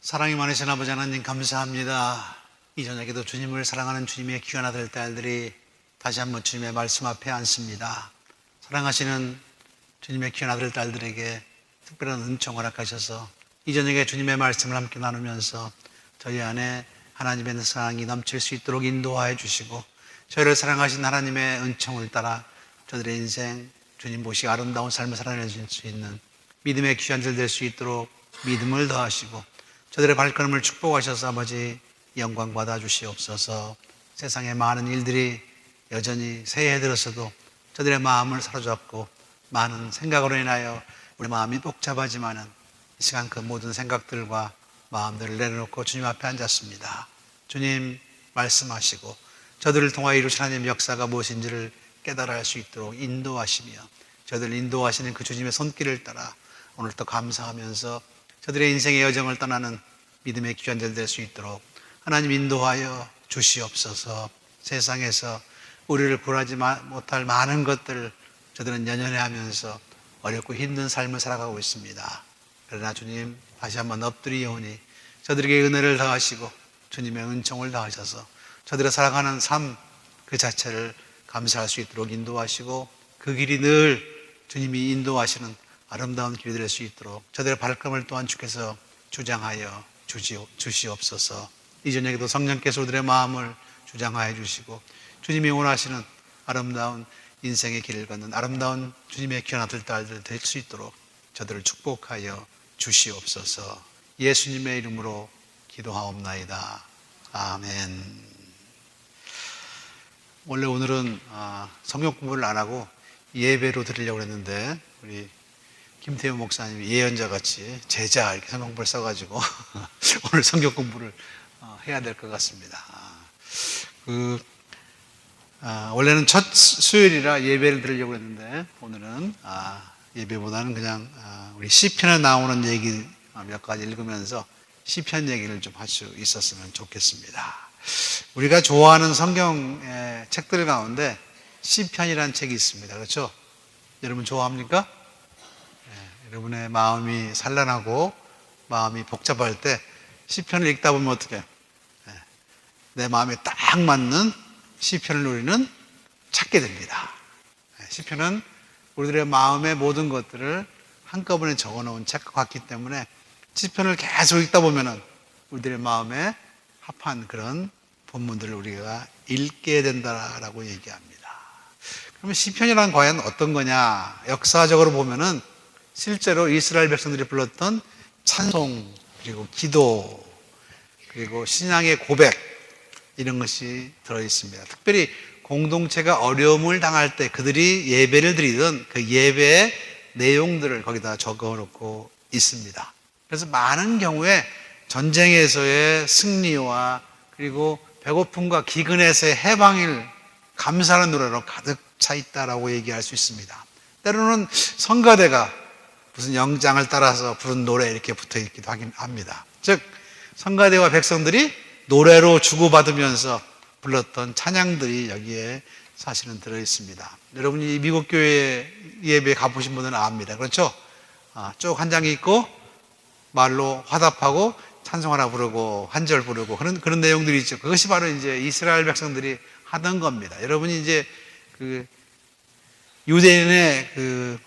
사랑이 많으신 아버지 하나님 감사합니다. 이 저녁에도 주님을 사랑하는 주님의 귀한 아들 딸들이 다시 한번 주님의 말씀 앞에 앉습니다. 사랑하시는 주님의 귀한 아들 딸들에게 특별한 은총을 허락하셔서 이 저녁에 주님의 말씀을 함께 나누면서 저희 안에 하나님의 사랑이 넘칠 수 있도록 인도하여 주시고, 저희를 사랑하신 하나님의 은총을 따라 저들의 인생 주님 보시기 아름다운 삶을 살아낼 수 있는 믿음의 귀한 들 될 수 있도록 믿음을 더하시고, 저들의 발걸음을 축복하셔서 아버지 영광 받아 주시옵소서. 세상의 많은 일들이 여전히 새해에 들어서도 저들의 마음을 사로잡고 많은 생각으로 인하여 우리 마음이 복잡하지만은 이 시간 그 모든 생각들과 마음들을 내려놓고 주님 앞에 앉았습니다. 주님 말씀하시고 저들을 통하여 이루신 하나님의 역사가 무엇인지를 깨달아 할 수 있도록 인도하시며, 저들을 인도하시는 그 주님의 손길을 따라 오늘도 감사하면서 저들의 인생의 여정을 떠나는 믿음의 귀한 들 될 수 있도록 하나님 인도하여 주시옵소서. 세상에서 우리를 구하지 못할 많은 것들을 저들은 연연해하면서 어렵고 힘든 삶을 살아가고 있습니다. 그러나 주님 다시 한번 엎드리오니 저들에게 은혜를 더하시고 주님의 은총을 더하셔서 저들의 살아가는 삶 그 자체를 감사할 수 있도록 인도하시고, 그 길이 늘 주님이 인도하시는 아름다운 길이 될 수 있도록 저들의 발걸음을 또한 주께서 주장하여 주시옵소서. 이 저녁에도 성령께서 우리들의 마음을 주장하여 주시고 주님이 원하시는 아름다운 인생의 길을 걷는 아름다운 주님의 귀한 아들 딸들 될 수 있도록 저들을 축복하여 주시옵소서. 예수님의 이름으로 기도하옵나이다. 아멘. 원래 오늘은 성경 공부를 안 하고 예배로 드리려고 했는데 우리 김태우 목사님이 예언자 같이 제자 이렇게 성경 공부를 써가지고 오늘 성경 공부를 해야 될 것 같습니다. 원래는 첫 수요일이라 예배를 드리려고 했는데 오늘은 예배보다는 그냥 우리 시편에 나오는 얘기 몇 가지 읽으면서 시편 얘기를 좀 할 수 있었으면 좋겠습니다. 우리가 좋아하는 성경의 책들 가운데 시편이라는 책이 있습니다. 그렇죠? 여러분 좋아합니까? 여러분의 마음이 산란하고 마음이 복잡할 때 시편을 읽다 보면 어떻게 해요? 내 마음에 딱 맞는 시편을 우리는 찾게 됩니다. 시편은 우리들의 마음의 모든 것들을 한꺼번에 적어놓은 책과 같기 때문에 시편을 계속 읽다 보면은 우리들의 마음에 합한 그런 본문들을 우리가 읽게 된다라고 얘기합니다. 그러면 시편이란 과연 어떤 거냐? 역사적으로 보면은 실제로 이스라엘 백성들이 불렀던 찬송, 그리고 기도, 그리고 신앙의 고백, 이런 것이 들어있습니다. 특별히 공동체가 어려움을 당할 때 그들이 예배를 드리던 그 예배의 내용들을 거기다 적어놓고 있습니다. 그래서 많은 경우에 전쟁에서의 승리와 그리고 배고픔과 기근에서의 해방일 감사하는 노래로 가득 차 있다라고 얘기할 수 있습니다. 때로는 성가대가 무슨 영장을 따라서 부른 노래 이렇게 붙어 있기도 합니다. 즉 성가대와 백성들이 노래로 주고받으면서 불렀던 찬양들이 여기에 사실은 들어있습니다. 여러분이 미국 교회 예배 가보신 분들은 압니다. 그렇죠? 쭉 한 장 있고 말로 화답하고 찬송 하나 부르고 한 절 부르고 그런 내용들이 있죠. 그것이 바로 이제 이스라엘 백성들이 하던 겁니다. 여러분이 이제 그 유대인의 그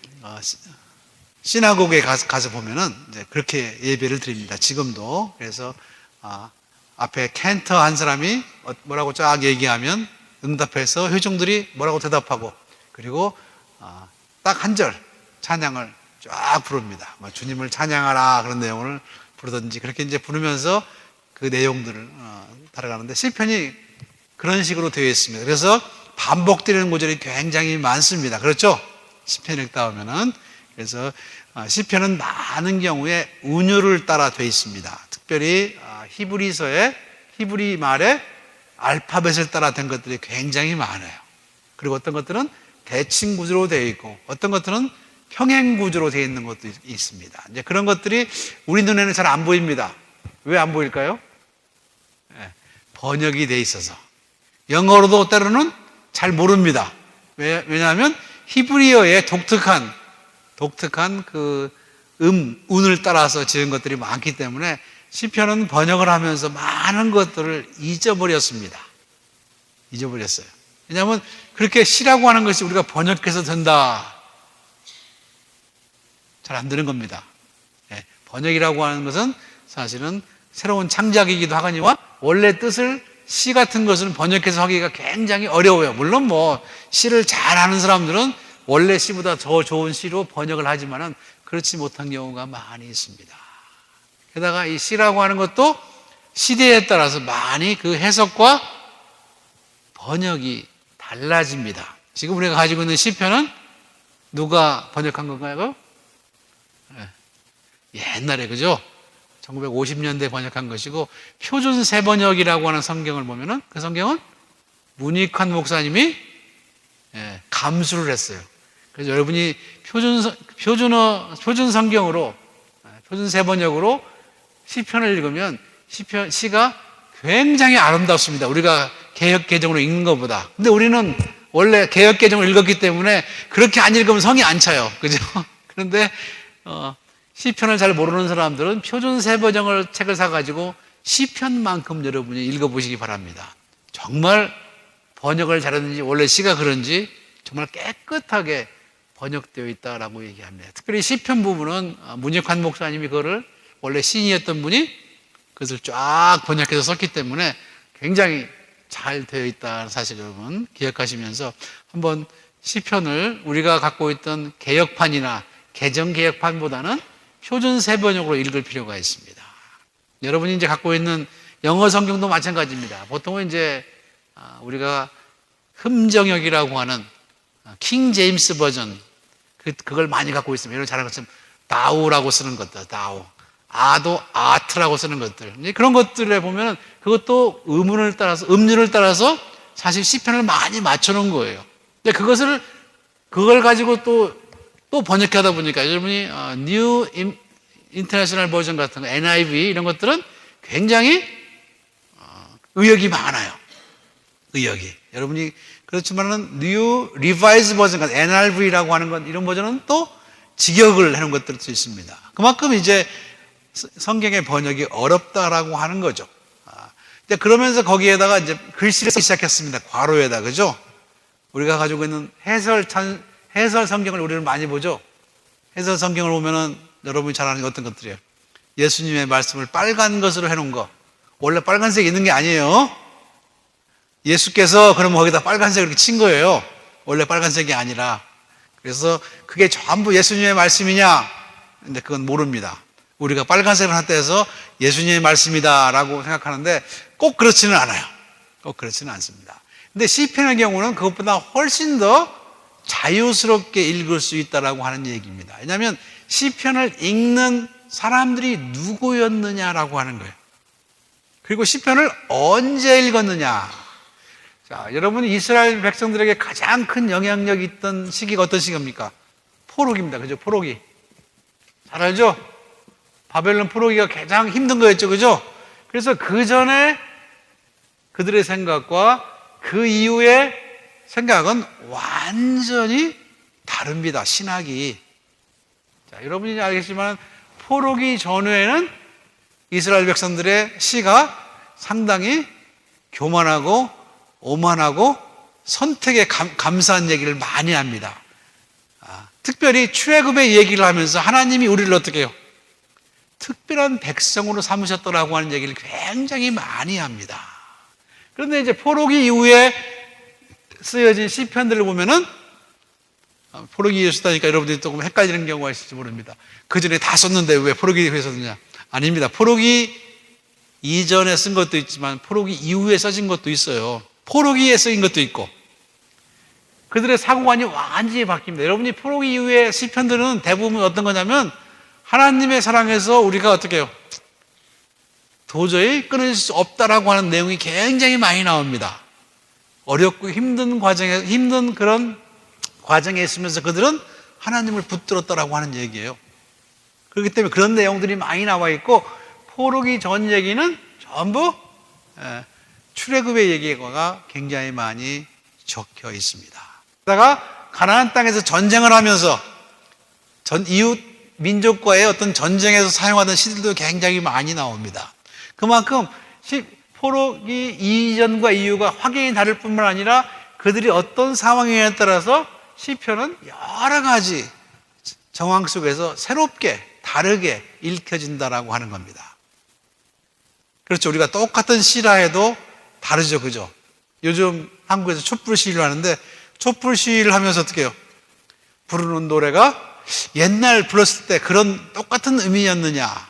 시나고그에 가서 보면은 이제 그렇게 예배를 드립니다. 지금도. 그래서 앞에 캔터 한 사람이 뭐라고 쫙 얘기하면 응답해서 회중들이 뭐라고 대답하고, 그리고 딱 한 절 찬양을 쫙 부릅니다. 주님을 찬양하라 그런 내용을 부르든지 그렇게 이제 부르면서 그 내용들을 따라가는데, 시편이 그런 식으로 되어 있습니다. 그래서 반복되는 구절이 굉장히 많습니다. 그렇죠? 시편 읽다 보면은. 그래서 시편은 많은 경우에 운율을 따라 되어 있습니다. 특별히 히브리서의 히브리 말의 알파벳을 따라 된 것들이 굉장히 많아요. 그리고 어떤 것들은 대칭 구조로 되어 있고, 어떤 것들은 평행 구조로 되어 있는 것도 있습니다. 이제 그런 것들이 우리 눈에는 잘 안 보입니다. 왜 안 보일까요? 번역이 돼 있어서. 영어로도 때로는 잘 모릅니다. 왜냐하면 히브리어의 독특한 그 운을 따라서 지은 것들이 많기 때문에 시편은 번역을 하면서 많은 것들을 잊어버렸습니다. 잊어버렸어요. 왜냐하면 그렇게 시라고 하는 것이 우리가 번역해서 된다. 잘 안 되는 겁니다. 번역이라고 하는 것은 사실은 새로운 창작이기도 하거니와 원래 뜻을 시 같은 것은 번역해서 하기가 굉장히 어려워요. 물론 뭐 시를 잘 아는 사람들은 원래 시보다 더 좋은 시로 번역을 하지만은 그렇지 못한 경우가 많이 있습니다. 게다가 이 시라고 하는 것도 시대에 따라서 많이 그 해석과 번역이 달라집니다. 지금 우리가 가지고 있는 시편은 누가 번역한 건가요? 옛날에, 그죠? 1950년대에 번역한 것이고, 표준 세번역이라고 하는 성경을 보면은 그 성경은 문익환 목사님이 감수를 했어요. 그래서 여러분이 표준 성경으로, 표준 세번역으로 시편을 읽으면 시가 굉장히 아름답습니다. 우리가 개역 개정으로 읽는 것보다. 근데 우리는 원래 개역 개정을 읽었기 때문에 그렇게 안 읽으면 성이 안 차요. 그죠? 그런데 시편을 잘 모르는 사람들은 표준 세번역을 책을 사가지고 시편만큼 여러분이 읽어보시기 바랍니다. 정말 번역을 잘했는지 원래 시가 그런지 정말 깨끗하게 번역되어 있다라고 얘기합니다. 특별히 시편 부분은 문익환 목사님이 그거를 원래 시인이었던 분이 그것을 쫙 번역해서 썼기 때문에 굉장히 잘 되어 있다는 사실 여러분 기억하시면서 한번 시편을 우리가 갖고 있던 개역판이나 개정개역판보다는 표준 세번역으로 읽을 필요가 있습니다. 여러분이 이제 갖고 있는 영어 성경도 마찬가지입니다. 보통은 이제 우리가 흠정역이라고 하는 킹 제임스 버전 그걸 많이 갖고 있습니다. 여러분 잘 아는 것처럼 다우라고 쓰는 것들, 다우. 아도 아트라고 쓰는 것들. 그런 것들에 보면 그것도 음률을 따라서 사실 시편을 많이 맞춰놓은 거예요. 근데 그걸 가지고 또 번역하다 보니까 여러분이 New International Version 같은 거, NIV 이런 것들은 굉장히 의역이 많아요. 의역이. 여러분이 그렇지만은 New Revised Version 같은 NRV라고 하는 것 이런 버전은 또 직역을 해놓은 것들도 있습니다. 그만큼 이제 성경의 번역이 어렵다라고 하는 거죠. 그러면서 거기에다가 이제 글씨를 쓰기 시작했습니다. 괄호에다, 그죠? 우리가 가지고 있는 해설 성경을 우리는 많이 보죠. 해설 성경을 보면은 여러분이 잘 아는 어떤 것들이에요? 예수님의 말씀을 빨간 것으로 해놓은 거. 원래 빨간색이 있는 게 아니에요. 예수께서 그러면 거기다 빨간색을 이렇게 친 거예요. 원래 빨간색이 아니라. 그래서 그게 전부 예수님의 말씀이냐? 근데 그건 모릅니다. 우리가 빨간색을 한때해서 예수님의 말씀이다라고 생각하는데 꼭 그렇지는 않아요. 꼭 그렇지는 않습니다. 근데 시편의 경우는 그것보다 훨씬 더 자유스럽게 읽을 수 있다라고 하는 얘기입니다. 왜냐하면 시편을 읽는 사람들이 누구였느냐라고 하는 거예요. 그리고 시편을 언제 읽었느냐. 자, 여러분이 이스라엘 백성들에게 가장 큰 영향력이 있던 시기가 어떤 시기입니까? 포로기입니다. 그죠? 포로기. 잘 알죠? 바벨론 포로기가 가장 힘든 거였죠. 그죠? 그래서 그 전에 그들의 생각과 그 이후의 생각은 완전히 다릅니다. 신학이. 자, 여러분이 알겠지만 포로기 전후에는 이스라엘 백성들의 시가 상당히 교만하고 오만하고 선택에 감사한 얘기를 많이 합니다. 특별히 출애굽의 얘기를 하면서 하나님이 우리를 어떻게 해요? 특별한 백성으로 삼으셨더라고 하는 얘기를 굉장히 많이 합니다. 그런데 이제 포로기 이후에 쓰여진 시편들을 보면은 포로기 이후에 썼다니까 여러분들이 조금 헷갈리는 경우가 있을지 모릅니다. 그 전에 다 썼는데 왜 포로기 이후에 썼느냐? 아닙니다. 포로기 이전에 쓴 것도 있지만 포로기 이후에 써진 것도 있어요. 포로기에 쓰인 것도 있고 그들의 사고관이 완전히 바뀝니다. 여러분이 포로기 이후의 시편들은 대부분 어떤 거냐면 하나님의 사랑에서 우리가 어떻게 해요? 도저히 끊어질 수 없다라고 하는 내용이 굉장히 많이 나옵니다. 어렵고 힘든 그런 과정에 있으면서 그들은 하나님을 붙들었다라고 하는 얘기예요. 그렇기 때문에 그런 내용들이 많이 나와 있고, 포로기 전 얘기는 전부 출애굽의 얘기가 굉장히 많이 적혀 있습니다. 그러다가 가나안 땅에서 전쟁을 하면서 이웃 민족과의 어떤 전쟁에서 사용하던 시들도 굉장히 많이 나옵니다. 그만큼 포로기 이전과 이후가 확연히 다를 뿐만 아니라 그들이 어떤 상황에 따라서 시편은 여러 가지 정황 속에서 새롭게 다르게 읽혀진다라고 하는 겁니다. 그렇죠. 우리가 똑같은 시라 해도 다르죠. 그죠? 요즘 한국에서 촛불 시위를 하는데, 촛불 시위를 하면서 어떻게 해요? 부르는 노래가 옛날 불렀을 때 그런 똑같은 의미였느냐?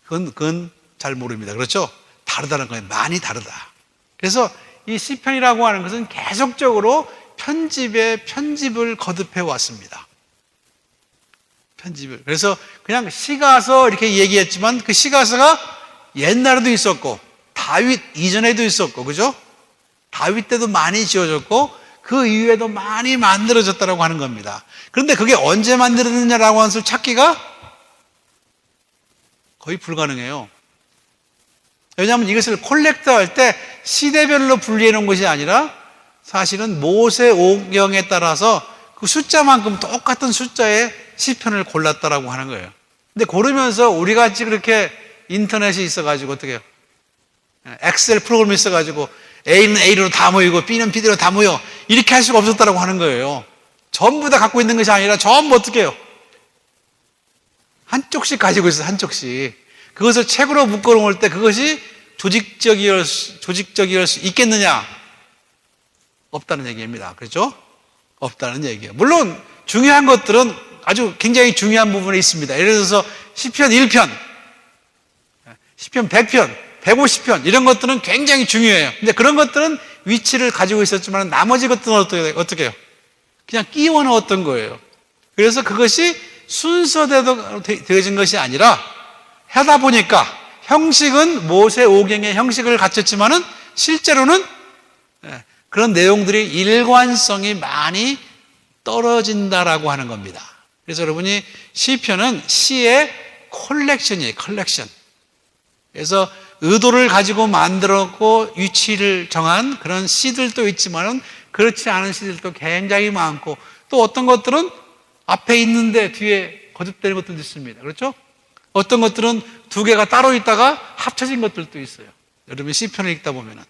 그건 잘 모릅니다. 그렇죠? 다르다는 거예요. 많이 다르다. 그래서 이 시편이라고 하는 것은 계속적으로 편집을 거듭해 왔습니다. 편집을. 그래서 그냥 시가서 이렇게 얘기했지만 그 시가서가 옛날에도 있었고 다윗 이전에도 있었고, 그죠? 다윗 때도 많이 지어졌고 그 이후에도 많이 만들어졌다고 하는 겁니다. 그런데 그게 언제 만들어졌느냐라고 하는 것을 찾기가 거의 불가능해요. 왜냐하면 이것을 콜렉터할 때 시대별로 분리해 놓은 것이 아니라 사실은 모세오경에 따라서 그 숫자만큼 똑같은 숫자의 시편을 골랐다라고 하는 거예요. 근데 고르면서 우리 같이 그렇게 인터넷이 있어가지고 어떻게 해요? 엑셀 프로그램이 있어가지고 A는 A로 다 모이고 B는 B대로 다 모여 이렇게 할 수가 없었다라고 하는 거예요. 전부 다 갖고 있는 것이 아니라 전부 어떻게 해요? 한쪽씩 가지고 있어요. 한쪽씩. 그것을 책으로 묶어놓을 때 그것이 조직적이할 수 있겠느냐? 없다는 얘기입니다. 그렇죠? 없다는 얘기예요. 물론 중요한 것들은 아주 굉장히 중요한 부분이 있습니다. 예를 들어서 시편 1편, 시편 100편, 150편 이런 것들은 굉장히 중요해요. 근데 그런 것들은 위치를 가지고 있었지만 나머지 것들은 어떻게 해요? 그냥 끼워 넣었던 거예요. 그래서 그것이 순서대로 되어진 것이 아니라 하다 보니까 형식은 모세오경의 형식을 갖췄지만은 실제로는 그런 내용들이 일관성이 많이 떨어진다라고 하는 겁니다. 그래서 여러분이 시편은 시의 컬렉션이에요. 컬렉션. 그래서 의도를 가지고 만들었고 위치를 정한 그런 시들도 있지만은 그렇지 않은 시들도 굉장히 많고, 또 어떤 것들은 앞에 있는데 뒤에 거듭되는 것들도 있습니다. 그렇죠? 어떤 것들은 두 개가 따로 있다가 합쳐진 것들도 있어요. 여러분 시편을 읽다 보면은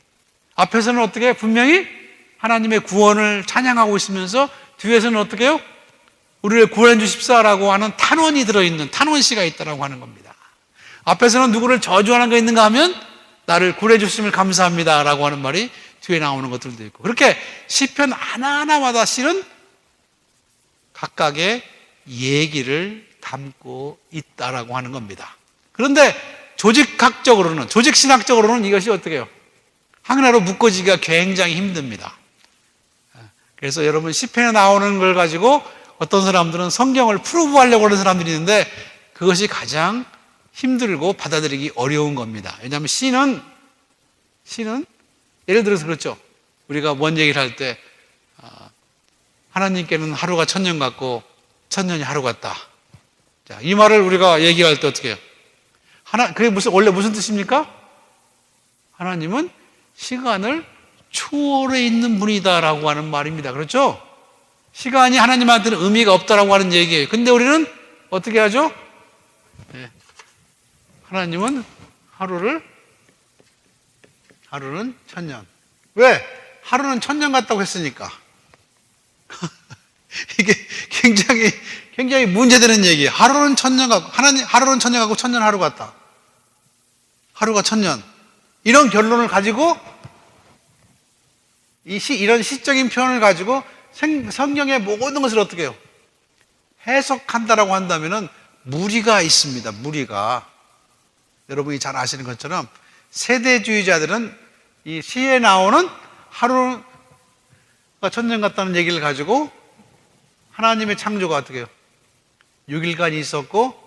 앞에서는 어떻게 분명히 하나님의 구원을 찬양하고 있으면서 뒤에서는 어떻게 해요? 우리를 구원해 주십사라고 하는 탄원이 들어있는 탄원시가 있다라고 하는 겁니다. 앞에서는 누구를 저주하는 거 있는가 하면 나를 구원해 주심을 감사합니다라고 하는 말이 뒤에 나오는 것들도 있고, 그렇게 시편 하나하나마다 실은 각각의 얘기를 담고 있다라고 하는 겁니다. 그런데 조직신학적으로는 이것이 어떻게 해요? 하나로 묶어지기가 굉장히 힘듭니다. 그래서 여러분 시편에 나오는 걸 가지고 어떤 사람들은 성경을 프루브하려고 하는 사람들이 있는데 그것이 가장 힘들고 받아들이기 어려운 겁니다. 왜냐하면 시는 예를 들어서 그렇죠. 우리가 뭔 얘기를 할 때 하나님께는 하루가 1000년 같고 1000년이 하루 같다. 자, 이 말을 우리가 얘기할 때 어떻게 해요? 그게 원래 무슨 뜻입니까? 하나님은 시간을 초월해 있는 분이다라고 하는 말입니다. 그렇죠? 시간이 하나님한테는 의미가 없다라고 하는 얘기예요. 근데 우리는 어떻게 하죠? 네. 하나님은 하루는 1000년. 왜? 하루는 1000년 같다고 했으니까. 이게 굉장히 문제되는 얘기예요. 하루는 1000년 같고, 하루는 1000년 같고 1000년 하루 같다. 하루가 1000년. 이런 결론을 가지고 이런 시적인 표현을 가지고 성경의 모든 것을 어떻게 해요? 해석한다라고 한다면은 무리가 있습니다. 무리가. 여러분이 잘 아시는 것처럼 세대주의자들은 이 시에 나오는 하루가 1000년 같다는 얘기를 가지고 하나님의 창조가 어떻게 해요? 6일간이 있었고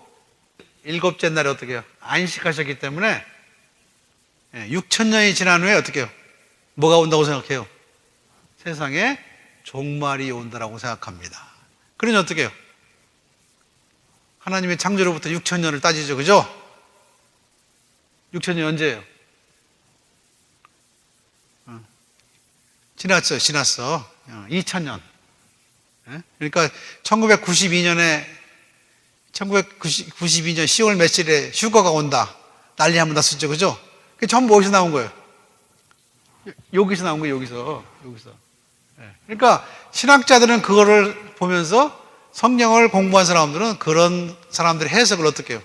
7째 날에 어떻게 해요? 안식하셨기 때문에 6000년이 지난 후에 어떻게 해요? 뭐가 온다고 생각해요? 세상에 종말이 온다라고 생각합니다. 그러니 어떻게 해요? 하나님의 창조로부터 6천년을 따지죠. 그죠? 6천년 언제예요? 지났어. 2000년. 그러니까 1992년 10월 며칠에 휴가가 온다. 난리 한번 났었죠. 그죠? 그게 전부 어디서 나온 거예요? 여기서 나온 거예요. 여기서. 그러니까 신학자들은 그거를 보면서 성경을 공부한 사람들은 그런 사람들의 해석을 어떻게 해요?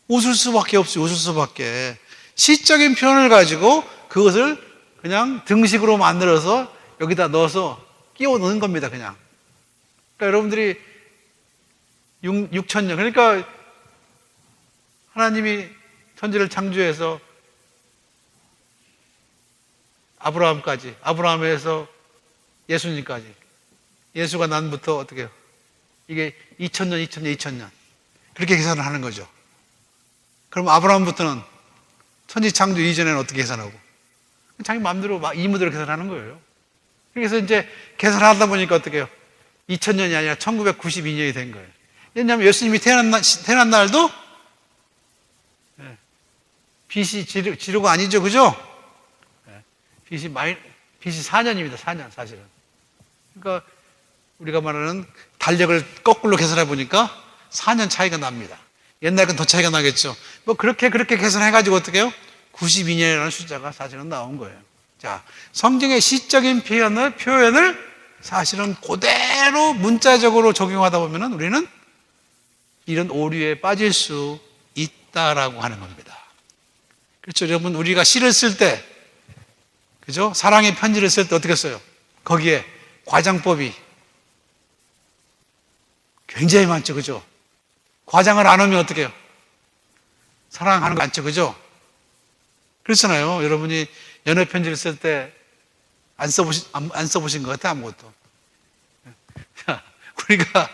웃을 수밖에 없어요. 웃을 수밖에. 시적인 표현을 가지고 그것을 그냥 등식으로 만들어서 여기다 넣어서 끼워 넣는 겁니다. 그냥. 그러니까 여러분들이 6천년. 그러니까 하나님이 천지를 창조해서 아브라함에서 예수님까지. 예수가 난부터 어떻게 해요? 이게 2000년. 그렇게 계산을 하는 거죠. 그럼 아브라함부터는 천지 창조 이전에는 어떻게 계산하고? 자기 마음대로 이무대로 계산하는 거예요. 그래서 이제 계산하다 보니까 어떻게 해요? 2000년이 아니라 1992년이 된 거예요. 왜냐하면 예수님이 태어난 날도 BC 지류가 아니죠. 그죠? BC 4년입니다. 4년 사실은. 그러니까 우리가 말하는 달력을 거꾸로 계산해 보니까 4년 차이가 납니다. 옛날엔 더 차이가 나겠죠. 뭐 그렇게 계산해가지고 어떻게 해요? 92년이라는 숫자가 사실은 나온 거예요. 자, 성경의 시적인 표현을 사실은 그대로 문자적으로 적용하다 보면은 우리는 이런 오류에 빠질 수 있다라고 하는 겁니다. 그렇죠. 여러분, 우리가 시를 쓸 때, 그죠? 사랑의 편지를 쓸 때 어떻게 써요? 거기에 과장법이 굉장히 많죠. 그죠? 과장을 안 하면 어떻게 해요? 사랑하는 거 많죠. 그죠? 그렇잖아요. 여러분이 연애 편지를 쓸 때 안 써보신 것 같아요. 아무것도. 우리가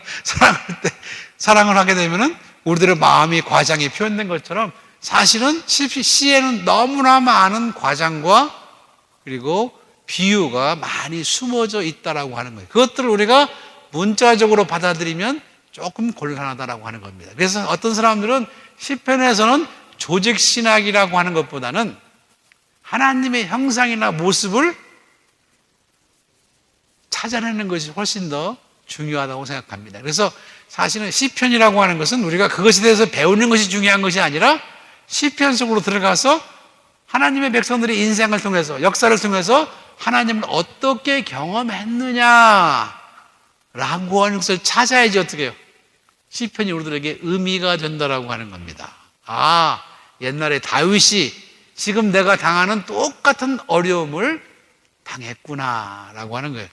사랑을 하게 되면은 우리들의 마음이 과장이 표현된 것처럼 사실은 시에는 너무나 많은 과장과 그리고 비유가 많이 숨어져 있다라고 하는 거예요. 그것들을 우리가 문자적으로 받아들이면 조금 곤란하다라고 하는 겁니다. 그래서 어떤 사람들은 시편에서는 조직신학이라고 하는 것보다는 하나님의 형상이나 모습을 찾아내는 것이 훨씬 더 중요하다고 생각합니다. 그래서 사실은 시편이라고 하는 것은 우리가 그것에 대해서 배우는 것이 중요한 것이 아니라 시편 속으로 들어가서 하나님의 백성들의 인생을 통해서 역사를 통해서 하나님을 어떻게 경험했느냐라고 하는 것을 찾아야지 어떻게 해요? 시편이 우리들에게 의미가 된다라고 하는 겁니다. 아, 옛날에 다윗이 지금 내가 당하는 똑같은 어려움을 당했구나라고 하는 거예요.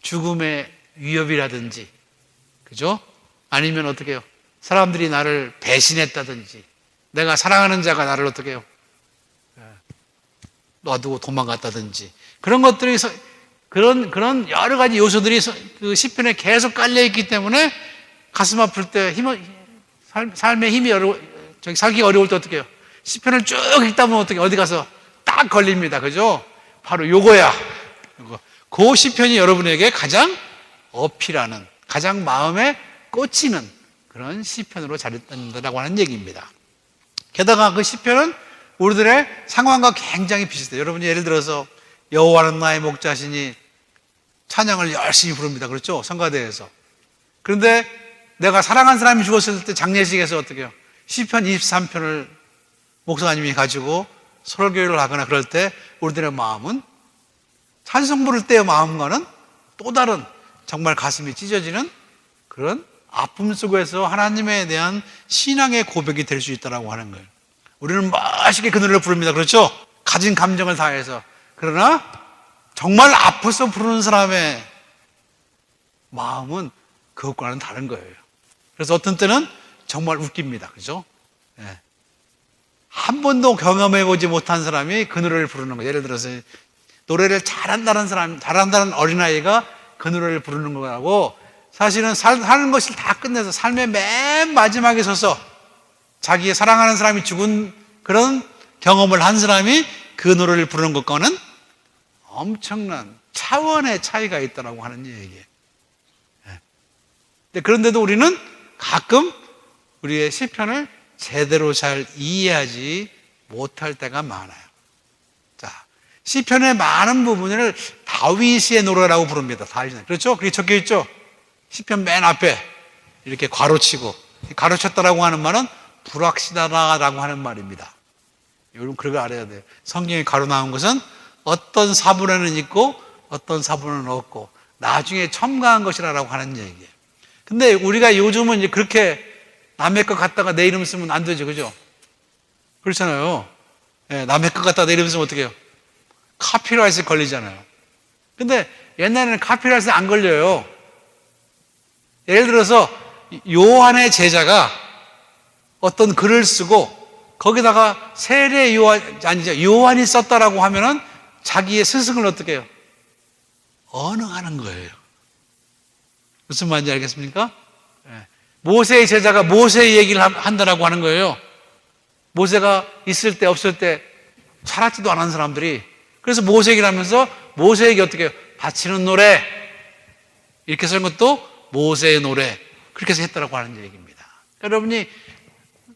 죽음의 위협이라든지, 그죠? 아니면 어떻게 해요? 사람들이 나를 배신했다든지, 내가 사랑하는 자가 나를 어떻게 해요? 놔두고 도망갔다든지, 그런 것들이, 그런 여러 가지 요소들이 그 시편에 계속 깔려있기 때문에 가슴 아플 때, 삶의 힘이 살기 어려울 때 어떻게 해요? 시편을 쭉 읽다 보면 어떻게, 어디 가서 딱 걸립니다. 그죠? 바로 요거야. 그 시편이 여러분에게 가장 어필하는, 가장 마음에 꽂히는 그런 시편으로 자리한다고 하는 얘기입니다. 게다가 그 시편은 우리들의 상황과 굉장히 비슷해요. 여러분이 예를 들어서 여호와는 나의 목자시니 찬양을 열심히 부릅니다. 그렇죠? 성가대에서. 그런데 내가 사랑한 사람이 죽었을 때 장례식에서 어떻게 해요? 시편 23편을 목사님이 가지고 설교를 하거나 그럴 때 우리들의 마음은 찬송 부를 때의 마음과는 또 다른 정말 가슴이 찢어지는 그런 아픔 속에서 하나님에 대한 신앙의 고백이 될 수 있다고 하는 거예요. 우리는 멋있게 그 노래를 부릅니다. 그렇죠? 가진 감정을 다해서. 그러나 정말 아파서 부르는 사람의 마음은 그것과는 다른 거예요. 그래서 어떤 때는 정말 웃깁니다. 그죠? 네. 한 번도 경험해보지 못한 사람이 그 노래를 부르는 거예요. 예를 들어서 노래를 잘한다는 어린아이가 그 노래를 부르는 거라고 사실은 사는 것을 다 끝내서 삶의 맨 마지막에 서서 자기의 사랑하는 사람이 죽은 그런 경험을 한 사람이 그 노래를 부르는 것과는 엄청난 차원의 차이가 있다고 하는 얘기예요. 그런데도 우리는 가끔 우리의 시편을 제대로 잘 이해하지 못할 때가 많아요. 자, 시편의 많은 부분을 다윗의 노래라고 부릅니다. 다윗의. 그렇죠? 그게 적혀 있죠? 시편 맨 앞에 이렇게 괄호치고, 가로쳤다라고 하는 말은 불확실하다라고 하는 말입니다. 여러분 그걸 알아야 돼요. 성경에 가로 나온 것은 어떤 사본에는 있고 어떤 사본은 없고 나중에 첨가한 것이라고 하는 얘기예요. 근데 우리가 요즘은 이제 그렇게 남의 것 갖다가 내 이름 쓰면 안 되죠. 그죠? 그렇잖아요. 예, 남의 것 갖다가 내 이름 쓰면 어떻게 해요? 카피라이트 걸리잖아요. 근데 옛날에는 카피라이트 안 걸려요. 예를 들어서 요한의 제자가 어떤 글을 쓰고 거기다가 세례 요한이 썼다라고 하면은 자기의 스승을 어떻게 해요? 언어하는 거예요. 무슨 말인지 알겠습니까? 모세의 제자가 모세의 얘기를 한다라고 하는 거예요. 모세가 있을 때 없을 때 살았지도 않은 사람들이 그래서 모세 얘기를 하면서 모세에게 어떻게 해요? 바치는 노래 이렇게 쓰는 것도 모세의 노래 그렇게 해서 했다라고 하는 얘기입니다. 그러니까 여러분이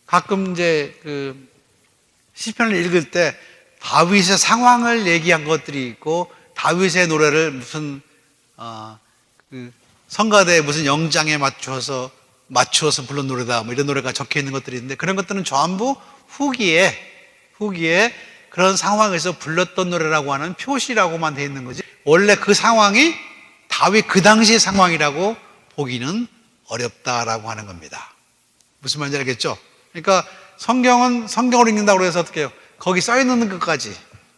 가끔 이제 그 시편을 읽을 때 다윗의 상황을 얘기한 것들이 있고 다윗의 노래를 무슨 그 성가대에 무슨 영장에 맞추어서 부른 노래다 뭐 이런 노래가 적혀 있는 것들이 있는데 그런 것들은 전부 후기에 그런 상황에서 불렀던 노래라고 하는 표시라고만 돼 있는 거지 원래 그 상황이 다윗 그 당시의 상황이라고 보기는 어렵다라고 하는 겁니다. 무슨 말인지 알겠죠? 그러니까 성경은 성경으로 읽는다고 해서 어떻게 해요? 거기 써 있는 것까지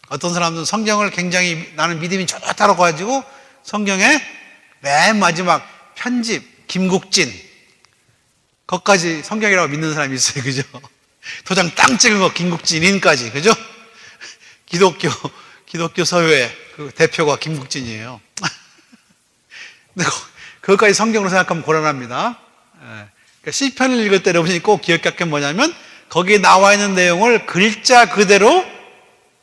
어떤 사람들은 성경을 굉장히 나는 믿음이 좋다고 가지고 성경의 맨 마지막 편집 김국진 거기까지 성경이라고 믿는 사람이 있어요. 그죠? 도장 땅 찍은 거 김국진인까지 그죠? 기독교 서유의 그 대표가 김국진이에요. 근데 그것까지 성경으로 생각하면 곤란합니다. 그러니까 시편을 읽을 때 여러분이 꼭 기억할 게 뭐냐면 거기에 나와 있는 내용을 글자 그대로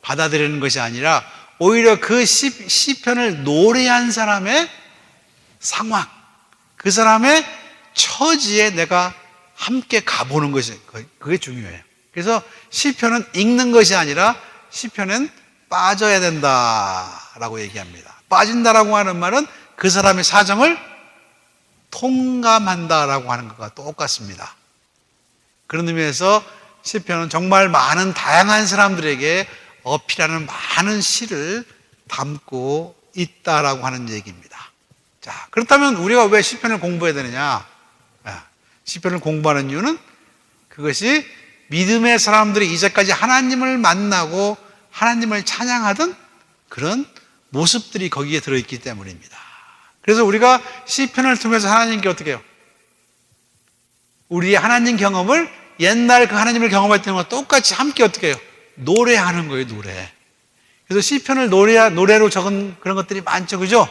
받아들이는 것이 아니라 오히려 그 시편을 노래한 사람의 상황, 그 사람의 처지에 내가 함께 가보는 것이 그게 중요해요. 그래서 시편은 읽는 것이 아니라 시편은 빠져야 된다라고 얘기합니다. 빠진다라고 하는 말은 그 사람의 사정을 통감한다라고 하는 것과 똑같습니다. 그런 의미에서 시편은 정말 많은 다양한 사람들에게 어필하는 많은 시를 담고 있다라고 하는 얘기입니다. 자, 그렇다면 우리가 왜 시편을 공부해야 되느냐? 시편을 공부하는 이유는 그것이 믿음의 사람들이 이제까지 하나님을 만나고 하나님을 찬양하던 그런 모습들이 거기에 들어있기 때문입니다. 그래서 우리가 시편을 통해서 하나님께 어떻게 해요? 우리의 하나님 경험을 옛날 그 하나님을 경험했던 것과 똑같이 함께 어떻게 해요? 노래하는 거예요, 노래. 그래서 시편을 노래로 적은 그런 것들이 많죠, 그죠?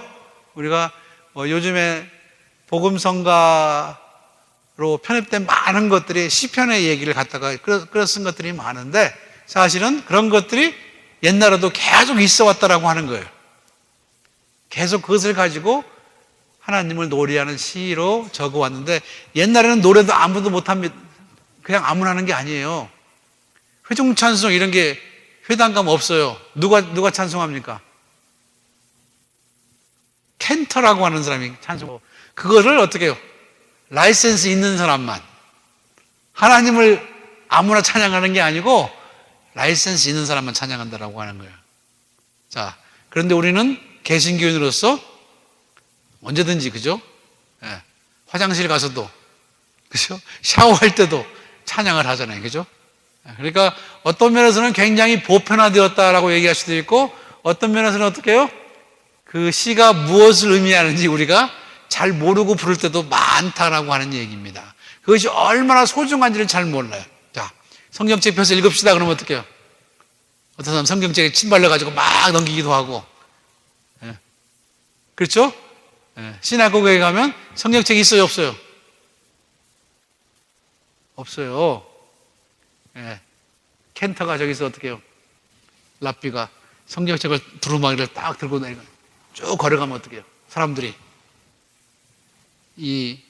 우리가 요즘에 복음성가로 편입된 많은 것들이 시편의 얘기를 갖다가 끌어 쓴 것들이 많은데 사실은 그런 것들이 옛날에도 계속 있어 왔다라고 하는 거예요. 계속 그것을 가지고 하나님을 노래하는 시로 적어 왔는데 옛날에는 노래도 아무도 못합니다. 그냥 아무나 하는 게 아니에요. 회중 찬송 이런 게 회당 가면 없어요. 누가 찬송합니까? 캔터라고 하는 사람이 찬송. 그거를 어떻게 해요? 라이센스 있는 사람만. 하나님을 아무나 찬양하는 게 아니고 라이센스 있는 사람만 찬양한다라고 하는 거예요. 자, 그런데 우리는 개신교인으로서 언제든지 그죠? 예, 화장실 가서도 그죠? 샤워할 때도 찬양을 하잖아요. 그죠? 그러니까 어떤 면에서는 굉장히 보편화되었다라고 얘기할 수도 있고 어떤 면에서는 어떻게 해요? 그 시가 무엇을 의미하는지 우리가 잘 모르고 부를 때도 많다라고 하는 얘기입니다. 그것이 얼마나 소중한지를 잘 몰라요. 자, 성경책 펴서 읽읍시다 그러면 어떻게 해요? 어떤 사람 성경책에 침 발라가지고 막 넘기기도 하고 예. 그렇죠? 예. 시나고그에 가면 성경책이 있어요 없어요? 없어요. 예. 켄터가 저기서 어떻게 해요? 랍비가 성경책을 두루마기를 딱 들고 쭉 걸어가면 어떻게 해요? 사람들이 이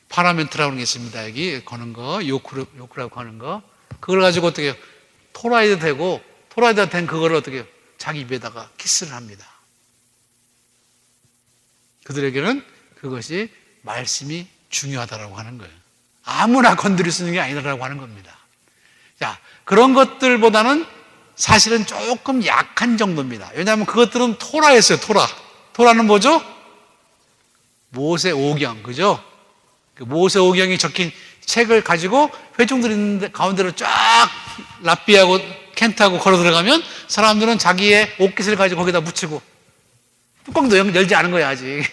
파라멘트라고 하는 게 있습니다. 여기 거는 거, 요크라고 거는 거. 그걸 가지고 어떻게 해요? 토라이도 되고, 토라이드가 된 그거를 어떻게 해요? 자기 입에다가 키스를 합니다. 그들에게는 그것이 말씀이 중요하다라고 하는 거예요. 아무나 건드릴 수 있는 게 아니다라고 하는 겁니다. 자, 그런 것들보다는 사실은 조금 약한 정도입니다. 왜냐하면 그것들은 토라였어요, 토라. 토라는 뭐죠? 모세오경, 그죠? 그 모세오경이 적힌 책을 가지고 회중들이 있는데 가운데로 쫙 랍비하고 켄트하고 걸어 들어가면 사람들은 자기의 옷깃을 가지고 거기다 묻히고 뚜껑도 열지 않은 거야, 아직.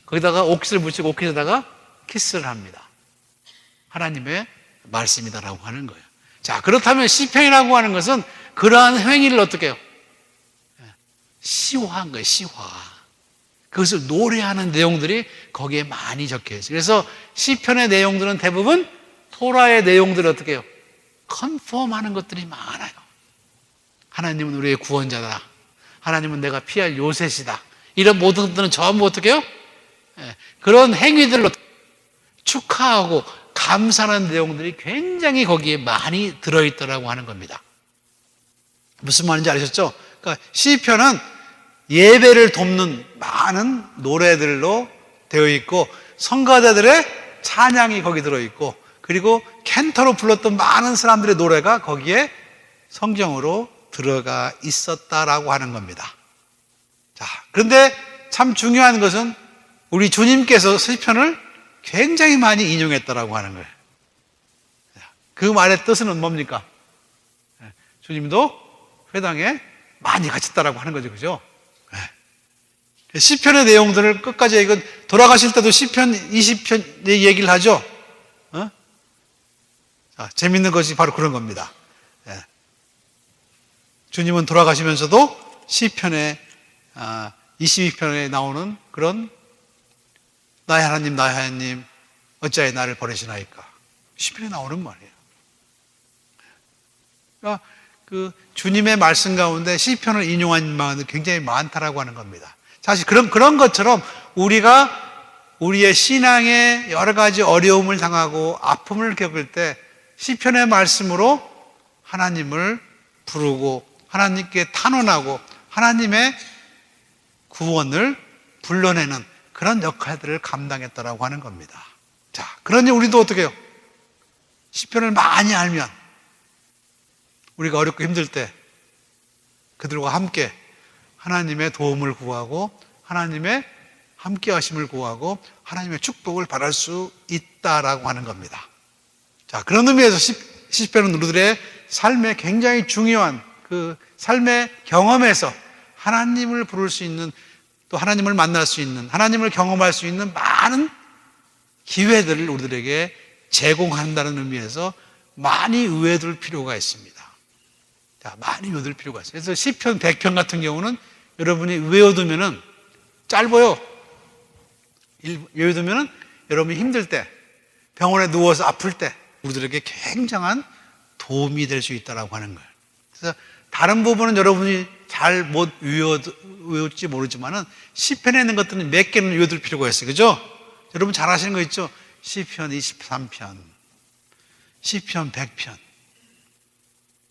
거기다가 옷깃을 묻히고 옷깃에다가 키스를 합니다. 하나님의 말씀이다라고 하는 거예요. 자, 그렇다면 시편이라고 하는 것은 그러한 행위를 어떻게 해요? 시화한 거예요, 시화. 그것을 노래하는 내용들이 거기에 많이 적혀 있어요. 그래서 시편의 내용들은 대부분 토라의 내용들을 어떻게 해요? 컨펌하는 것들이 많아요. 하나님은 우리의 구원자다. 하나님은 내가 피할 요셉이다. 이런 모든 것들은 전부 어떻게 해요? 그런 행위들로 축하하고 감사하는 내용들이 굉장히 거기에 많이 들어있더라고 하는 겁니다. 무슨 말인지 아셨죠? 그러니까 시편은 예배를 돕는 많은 노래들로 되어 있고 성가자들의 찬양이 거기 들어있고 그리고 캔터로 불렀던 많은 사람들의 노래가 거기에 성경으로 들어가 있었다라고 하는 겁니다. 자, 그런데 참 중요한 것은 우리 주님께서 시편을 굉장히 많이 인용했다라고 하는 거예요. 그 말의 뜻은 뭡니까? 주님도 회당에 많이 갇혔다라고 하는 거죠, 그죠? 시편의 내용들을 끝까지 이건 돌아가실 때도 시편 20편 얘기를 하죠. 자, 재밌는 것이 바로 그런 겁니다. 주님은 돌아가시면서도 시편의 22편에 나오는 그런 나의 하나님, 나의 하나님, 어찌하여 나를 버리시나이까? 시편에 나오는 말이에요. 그러니까 그 주님의 말씀 가운데 시편을 인용한 말은 굉장히 많다라고 하는 겁니다. 사실 그런 것처럼 우리가 우리의 신앙에 여러 가지 어려움을 당하고 아픔을 겪을 때 시편의 말씀으로 하나님을 부르고 하나님께 탄원하고 하나님의 구원을 불러내는 그런 역할들을 감당했다라고 하는 겁니다. 자, 그러니 우리도 어떻게 해요? 시편을 많이 알면 우리가 어렵고 힘들 때 그들과 함께 하나님의 도움을 구하고 하나님의 함께 하심을 구하고 하나님의 축복을 바랄 수 있다라고 하는 겁니다. 자, 그런 의미에서 시편은 우리들의 삶에 굉장히 중요한 그 삶의 경험에서 하나님을 부를 수 있는 또 하나님을 만날 수 있는 하나님을 경험할 수 있는 많은 기회들을 우리들에게 제공한다는 의미에서 많이 의외둘 필요가 있습니다. 자, 많이 외워둘 필요가 있어요. 그래서 시편 100편 같은 경우는 여러분이 외워두면은 짧아요. 외워두면은 여러분이 힘들 때, 병원에 누워서 아플 때 우리들에게 굉장한 도움이 될 수 있다라고 하는 거예요. 그래서 다른 부분은 여러분이 잘 못 외울지 모르지만은 시편에 있는 것들은 몇 개는 외워둘 필요가 있어요. 그죠? 여러분 잘 아시는 거 있죠? 시편 23편, 시편 100편.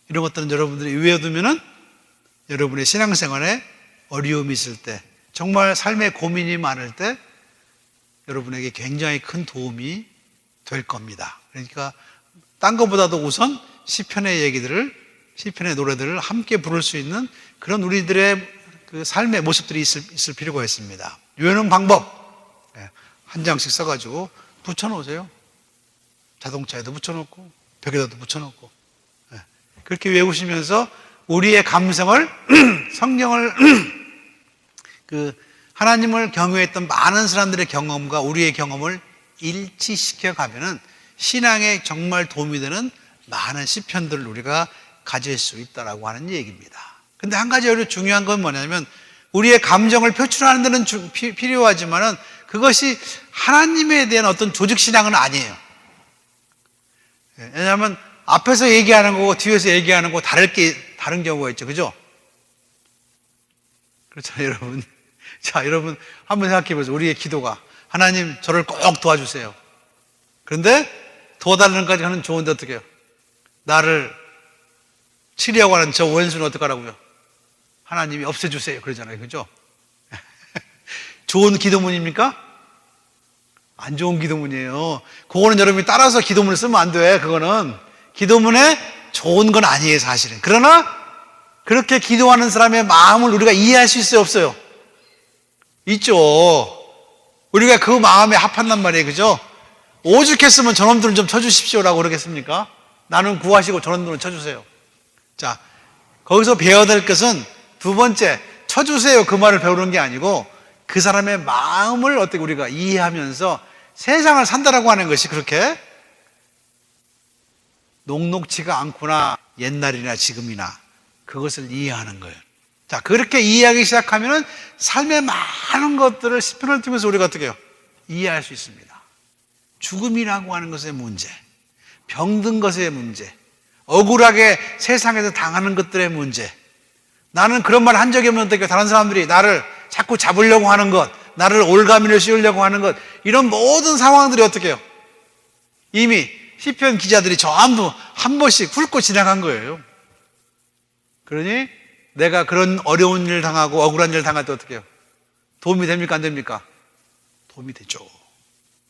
이런 것들은 여러분들이 외워두면은 여러분의 신앙생활에 어려움이 있을 때, 정말 삶의 고민이 많을 때 여러분에게 굉장히 큰 도움이 될 겁니다. 그러니까 딴 것보다도 우선 시편의 얘기들을, 시편의 노래들을 함께 부를 수 있는 그런 우리들의 그 삶의 모습들이 있을 필요가 있습니다. 외우는 방법, 한 장씩 써가지고 붙여놓으세요. 자동차에도 붙여놓고 벽에도 붙여놓고 그렇게 외우시면서 우리의 감성을 성경을 그 하나님을 경외했던 많은 사람들의 경험과 우리의 경험을 일치시켜 가면은 신앙에 정말 도움이 되는 많은 시편들을 우리가 가질 수 있다라고 하는 얘기입니다. 근데 한 가지 오히려 중요한 건 뭐냐면 우리의 감정을 표출하는 데는 필요하지만은 그것이 하나님에 대한 어떤 조직 신앙은 아니에요. 왜냐하면 앞에서 얘기하는 거고 뒤에서 얘기하는 거 다른 경우가 있죠. 그죠? 그렇잖아요, 여러분. 자, 여러분 한번 생각해 보세요. 우리의 기도가 하나님 저를 꼭 도와주세요. 그런데 도와달라는 까지 하는 좋은데 어떻게 해요? 나를 치려고 하는 저 원수는 어떡하라고요? 하나님이 없애주세요. 그러잖아요. 그죠? 좋은 기도문입니까? 안 좋은 기도문이에요. 그거는 여러분이 따라서 기도문을 쓰면 안 돼. 그거는 기도문에 좋은 건 아니에요, 사실은. 그러나 그렇게 기도하는 사람의 마음을 우리가 이해할 수 있어요, 없어요? 있죠. 우리가 그 마음에 합한단 말이에요. 그죠? 오죽했으면 저놈들은 좀 쳐주십시오라고 그러겠습니까? 나는 구하시고 저놈들은 쳐주세요. 자, 거기서 배워야 될 것은 두 번째, 쳐주세요 그 말을 배우는 게 아니고 그 사람의 마음을 어떻게 우리가 이해하면서 세상을 산다라고 하는 것이 그렇게 녹록지가 않구나. 옛날이나 지금이나 그것을 이해하는 거예요. 자, 그렇게 이해하기 시작하면 삶의 많은 것들을 시편을 통해서 우리가 어떻게 해요? 이해할 수 있습니다. 죽음이라고 하는 것의 문제, 병든 것의 문제, 억울하게 세상에서 당하는 것들의 문제. 나는 그런 말 한 적이 없는데 다른 사람들이 나를 자꾸 잡으려고 하는 것, 나를 올가미를 씌우려고 하는 것, 이런 모든 상황들이 어떻게 해요? 이미 시편 기자들이 전부 한 번씩 훑고 지나간 거예요. 그러니 내가 그런 어려운 일을 당하고 억울한 일을 당할 때 어떻게 해요? 도움이 됩니까? 안 됩니까? 도움이 되죠.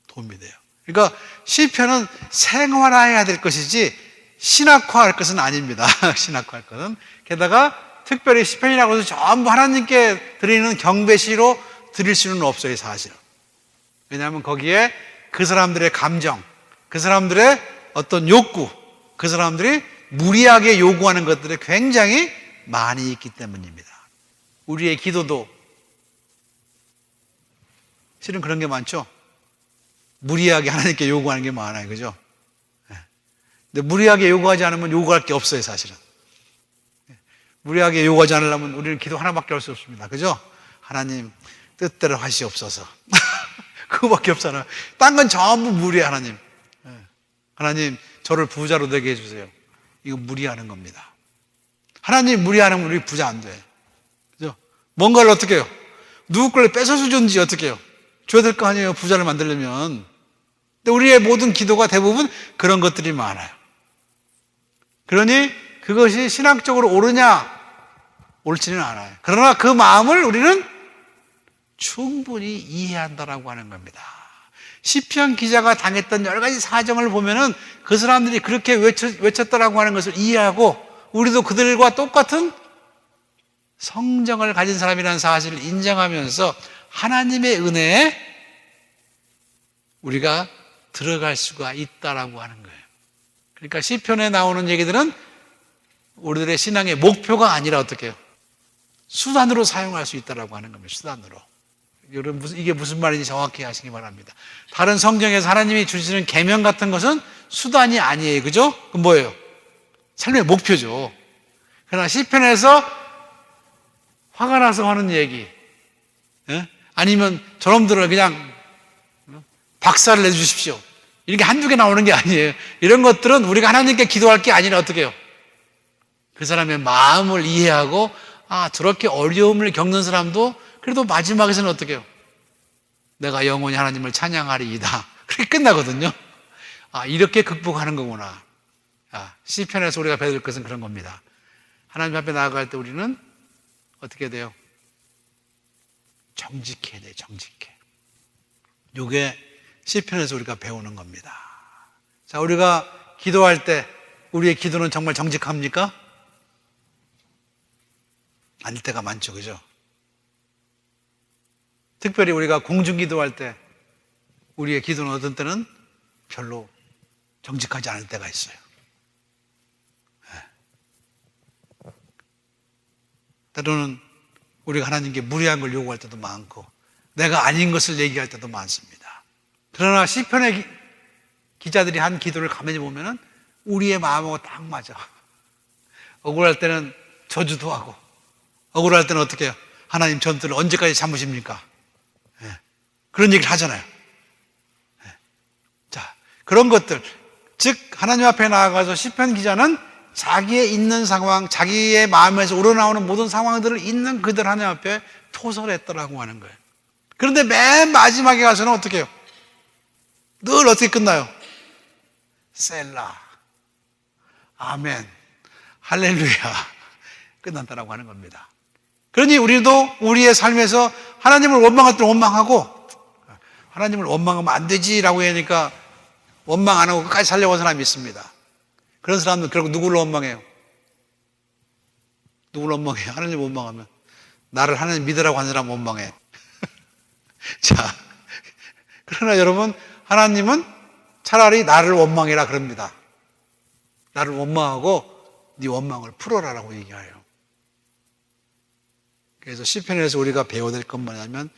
도움이 돼요. 그러니까 시편은 생활화해야 될 것이지 신학화할 것은 아닙니다. 신학화할 것은. 게다가 특별히 시편이라고 해서 전부 하나님께 드리는 경배시로 드릴 수는 없어요, 사실. 왜냐하면 거기에 그 사람들의 감정, 그 사람들의 어떤 욕구, 그 사람들이 무리하게 요구하는 것들이 굉장히 많이 있기 때문입니다. 우리의 기도도 실은 그런 게 많죠. 무리하게 하나님께 요구하는 게 많아요. 그죠? 근데 무리하게 요구하지 않으면 요구할 게 없어요, 사실은. 무리하게 요구하지 않으려면 우리는 기도 하나밖에 할 수 없습니다. 그죠? 하나님, 뜻대로 하시옵소서. 그거밖에 없잖아요. 딴 건 전부 무리해, 하나님. 하나님, 저를 부자로 되게 해주세요. 이거 무리하는 겁니다. 하나님 무리하는 우리 부자 안 돼. 그죠? 뭔가를 어떻게 해요? 누구 걸 뺏어서 주든지 어떻게 해요? 줘야 될 거 아니에요, 부자를 만들려면. 근데 우리의 모든 기도가 대부분 그런 것들이 많아요. 그러니 그것이 신학적으로 옳으냐? 옳지는 않아요. 그러나 그 마음을 우리는 충분히 이해한다라고 하는 겁니다. 시편 기자가 당했던 여러 가지 사정을 보면은 그 사람들이 그렇게 외쳤다라고 하는 것을 이해하고 우리도 그들과 똑같은 성정을 가진 사람이라는 사실을 인정하면서 하나님의 은혜에 우리가 들어갈 수가 있다라고 하는 거예요. 그러니까 시편에 나오는 얘기들은 우리들의 신앙의 목표가 아니라 어떻게 해요? 수단으로 사용할 수 있다라고 하는 겁니다. 수단으로. 여러분 이게 무슨 말인지 정확히 아시기 바랍니다. 다른 성경에서 하나님이 주시는 계명 같은 것은 수단이 아니에요. 그죠? 그럼 뭐예요? 삶의 목표죠. 그러나 시편에서 화가 나서 하는 얘기, 아니면 저놈들을 그냥 박살을 내주십시오, 이렇게 한두 개 나오는 게 아니에요. 이런 것들은 우리가 하나님께 기도할 게 아니라 어떻게 해요? 그 사람의 마음을 이해하고 저렇게 어려움을 겪는 사람도 그래도 마지막에서는 어떻게 해요? 내가 영원히 하나님을 찬양하리이다. 그렇게 끝나거든요. 이렇게 극복하는 거구나. 시편에서 우리가 배울 것은 그런 겁니다. 하나님 앞에 나아갈 때 우리는 어떻게 돼요? 정직해야 돼요. 정직해. 이게 시편에서 우리가 배우는 겁니다. 자, 우리가 기도할 때 우리의 기도는 정말 정직합니까? 아닐 때가 많죠. 그죠? 특별히 우리가 공중기도할 때 우리의 기도는 어떤 때는 별로 정직하지 않을 때가 있어요. 때로는 우리가 하나님께 무리한 걸 요구할 때도 많고 내가 아닌 것을 얘기할 때도 많습니다. 그러나 시편의 기자들이 한 기도를 가만히 보면은 우리의 마음하고 딱 맞아. 억울할 때는 저주도 하고 억울할 때는 어떻게 해요? 하나님 저들을 언제까지 참으십니까? 그런 얘기를 하잖아요. 자, 그런 것들, 즉 하나님 앞에 나아가서 시편 기자는 자기의 있는 상황, 자기의 마음에서 우러나오는 모든 상황들을 있는 그들 하나님 앞에 토설했더라고 하는 거예요. 그런데 맨 마지막에 가서는 어떻게 해요? 늘 어떻게 끝나요? 셀라, 아멘, 할렐루야, 끝난다라고 하는 겁니다. 그러니 우리도 우리의 삶에서 하나님을 원망할 때는 원망하고, 하나님을 원망하면 안 되지라고 하니까 원망 안 하고 끝까지 살려고 하는 사람이 있습니다. 그런 사람은 결국 누구를 원망해요? 누구를 원망해요? 하나님을 원망하면. 나를 하나님 믿으라고 하는 사람 원망해. 자, 그러나 여러분, 하나님은 차라리 나를 원망해라 그럽니다. 나를 원망하고 네 원망을 풀어라라고 얘기해요. 그래서 시편에서 우리가 배워야 될 건 뭐냐면,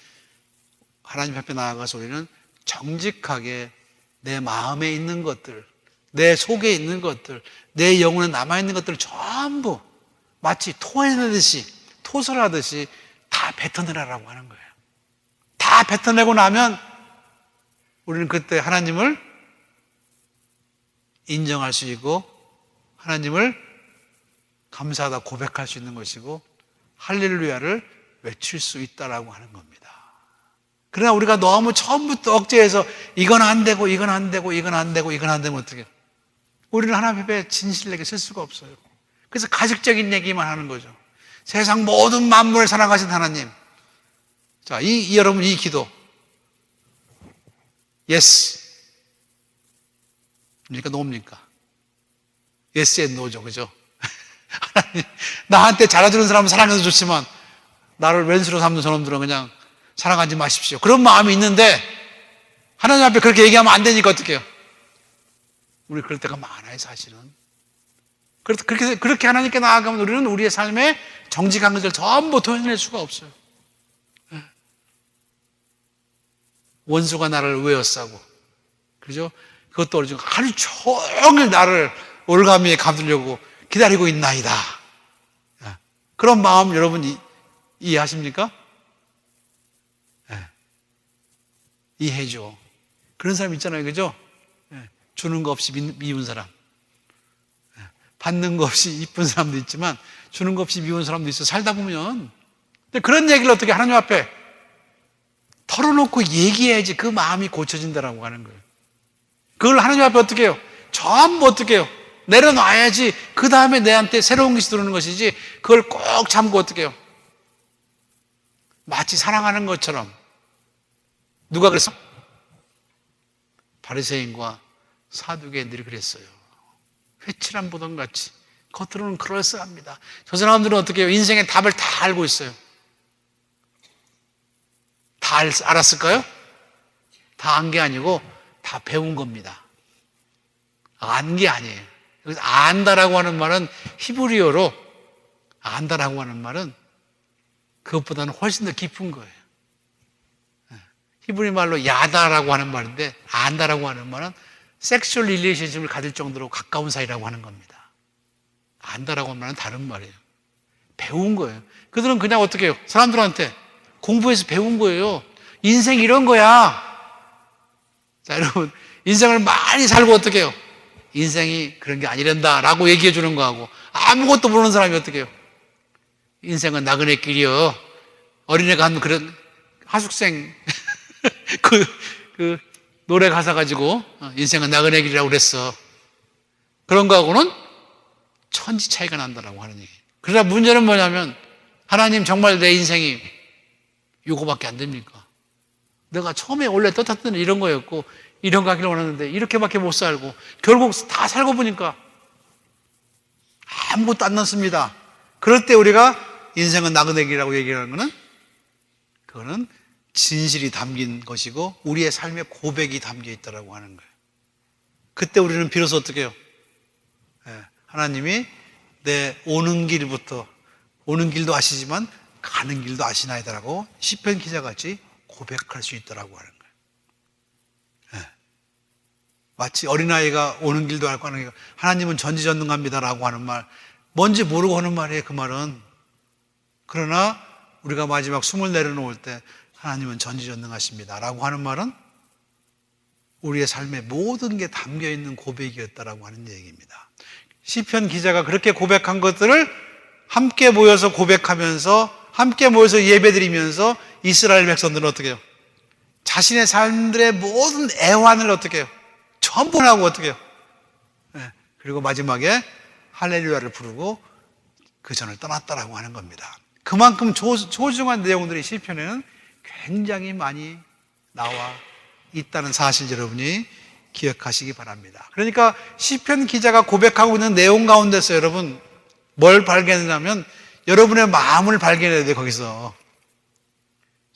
하나님 앞에 나아가서 우리는 정직하게 내 마음에 있는 것들, 내 속에 있는 것들, 내 영혼에 남아있는 것들을 전부 마치 토해내듯이, 토설하듯이 다 뱉어내라라고 하는 거예요. 다 뱉어내고 나면 우리는 그때 하나님을 인정할 수 있고, 하나님을 감사하다 고백할 수 있는 것이고, 할렐루야를 외칠 수 있다라고 하는 겁니다. 그러나 우리가 너무 처음부터 억제해서 이건 안 되고 이건 안 되고 이건 안 되고 이건 안 되면 어떻게? 우리는 하나님 앞에 진실되게 쓸 수가 없어요. 그래서 가식적인 얘기만 하는 거죠. 세상 모든 만물을 사랑하신 하나님. 자, 여러분 이 기도. Yes. 그러니까 no입니까? Yes and no죠. 그죠? 하나님, 나한테 잘해주는 사람은 사랑해서 좋지만 나를 왼수로 삼는 저놈들은 그냥 사랑하지 마십시오. 그런 마음이 있는데 하나님 앞에 그렇게 얘기하면 안 되니까 어떻게 해요? 우리 그럴 때가 많아요, 사실은. 그렇게 하나님께 나아가면 우리는 우리의 삶에 정직한 것을 전부 토해낼 수가 없어요. 원수가 나를 외워싸고, 그죠? 그것도 어르신 하루 종일 나를 올가미에 감으려고 기다리고 있나이다. 그런 마음 여러분 이해하십니까? 이해해줘. 그런 사람 있잖아요, 그죠? 주는 거 없이 미운 사람. 받는 거 없이 이쁜 사람도 있지만 주는 거 없이 미운 사람도 있어. 살다 보면. 근데 그런 얘기를 어떻게 하나님 앞에 털어놓고 얘기해야지 그 마음이 고쳐진다라고 하는 거예요. 그걸 하나님 앞에 어떻게 해요? 전부 어떻게 해요? 내려놔야지 그 다음에 내한테 새로운 것이 들어오는 것이지, 그걸 꼭 참고 어떻게 해요? 마치 사랑하는 것처럼. 누가 그랬어? 바리새인과 사두개인들이 그랬어요. 회칠한 보던 같이 겉으로는 그럴싸합니다. 저 사람들은 어떻게 해요? 인생의 답을 다 알고 있어요. 다 알았을까요? 다 안 게 아니고 다 배운 겁니다. 안 게 아니에요. 여기서 안다라고 하는 말은 히브리어로, 안다라고 하는 말은 그것보다는 훨씬 더 깊은 거예요. 히브리 말로 야다라고 하는 말인데, 안다라고 하는 말은 섹슈얼 릴레이션십을 가질 정도로 가까운 사이라고 하는 겁니다. 안다라고 하는 말은 다른 말이에요. 배운 거예요. 그들은 그냥 어떻게 해요? 사람들한테 공부해서 배운 거예요. 인생 이런 거야. 자, 여러분, 인생을 많이 살고 어떻게 해요? 인생이 그런 게 아니란다 라고 얘기해 주는 거하고, 아무것도 모르는 사람이 어떻게 해요? 인생은 나그네 길이요. 어린애가 하는 그런 하숙생 그 노래 가사 가지고 인생은 나그네 길이라고 그랬어. 그런 거하고는 천지 차이가 난다라고 하는 얘기예요. 그러나 문제는 뭐냐면, 하나님 정말 내 인생이 요거밖에 안 됩니까? 내가 처음에 원래 떴던 데는 이런 거였고 이런 거 하기를 원하는데 이렇게밖에 못 살고 결국 다 살고 보니까 아무것도 안 남습니다. 그럴 때 우리가 인생은 나그네 길이라고 얘기하는 거는, 그거는 진실이 담긴 것이고 우리의 삶의 고백이 담겨 있다라고 하는 거예요. 그때 우리는 비로소 어떻게 해요? 하나님이 내 오는 길부터, 오는 길도 아시지만 가는 길도 아시나이다라고 시편 기자같이 고백할 수 있다라고 하는 거예요. 마치 어린아이가 오는 길도 알고 하는 게, 하나님은 전지전능합니다라고 하는 말, 뭔지 모르고 하는 말이에요, 그 말은. 그러나 우리가 마지막 숨을 내려놓을 때 하나님은 전지전능하십니다라고 하는 말은 우리의 삶에 모든 게 담겨있는 고백이었다라고 하는 얘기입니다. 시편 기자가 그렇게 고백한 것들을 함께 모여서 고백하면서, 함께 모여서 예배드리면서 이스라엘 백성들은 어떻게 해요? 자신의 삶들의 모든 애환을 어떻게 해요? 전부 하고 어떻게 해요? 그리고 마지막에 할렐루야를 부르고 그 전을 떠났다라고 하는 겁니다. 그만큼 소중한 내용들이 시편에는 굉장히 많이 나와 있다는 사실 여러분이 기억하시기 바랍니다. 그러니까 시편 기자가 고백하고 있는 내용 가운데서 여러분 뭘 발견하냐면 여러분의 마음을 발견해야 돼요. 거기서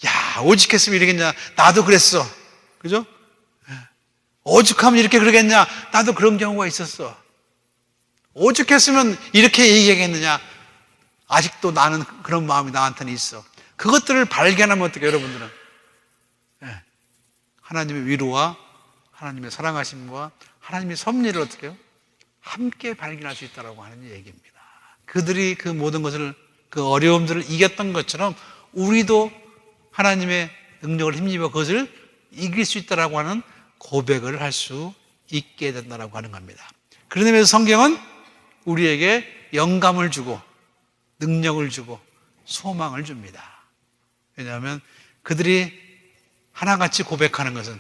야, 오죽했으면 이러겠냐, 나도 그랬어, 그죠? 오죽하면 이렇게 그러겠냐, 나도 그런 경우가 있었어. 오죽했으면 이렇게 얘기하겠느냐, 아직도 나는 그런 마음이 나한테는 있어. 그것들을 발견하면 어떻게 여러분들은 하나님의 위로와 하나님의 사랑하심과 하나님의 섭리를 어떻게 해요? 함께 발견할 수 있다고 하는 얘기입니다. 그들이 그 모든 것을, 그 어려움들을 이겼던 것처럼 우리도 하나님의 능력을 힘입어 그것을 이길 수 있다고 하는 고백을 할 수 있게 된다고 하는 겁니다. 그런 의미에서 성경은 우리에게 영감을 주고 능력을 주고 소망을 줍니다. 왜냐하면 그들이 하나같이 고백하는 것은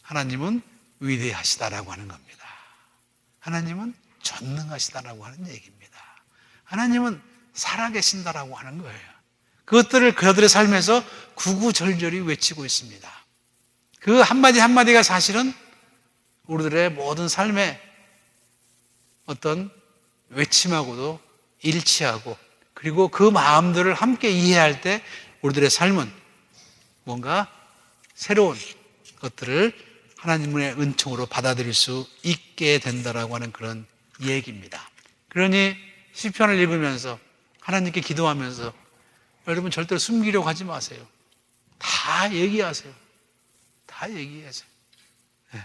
하나님은 위대하시다라고 하는 겁니다. 하나님은 전능하시다라고 하는 얘기입니다. 하나님은 살아계신다라고 하는 거예요. 그것들을 그들의 삶에서 구구절절히 외치고 있습니다. 그 한마디 한마디가 사실은 우리들의 모든 삶의 어떤 외침하고도 일치하고, 그리고 그 마음들을 함께 이해할 때 우리들의 삶은 뭔가 새로운 것들을 하나님의 은총으로 받아들일 수 있게 된다라고 하는 그런 얘기입니다. 그러니 시편을 읽으면서 하나님께 기도하면서 여러분 절대로 숨기려고 하지 마세요. 다 얘기하세요. 다 얘기하세요. 네.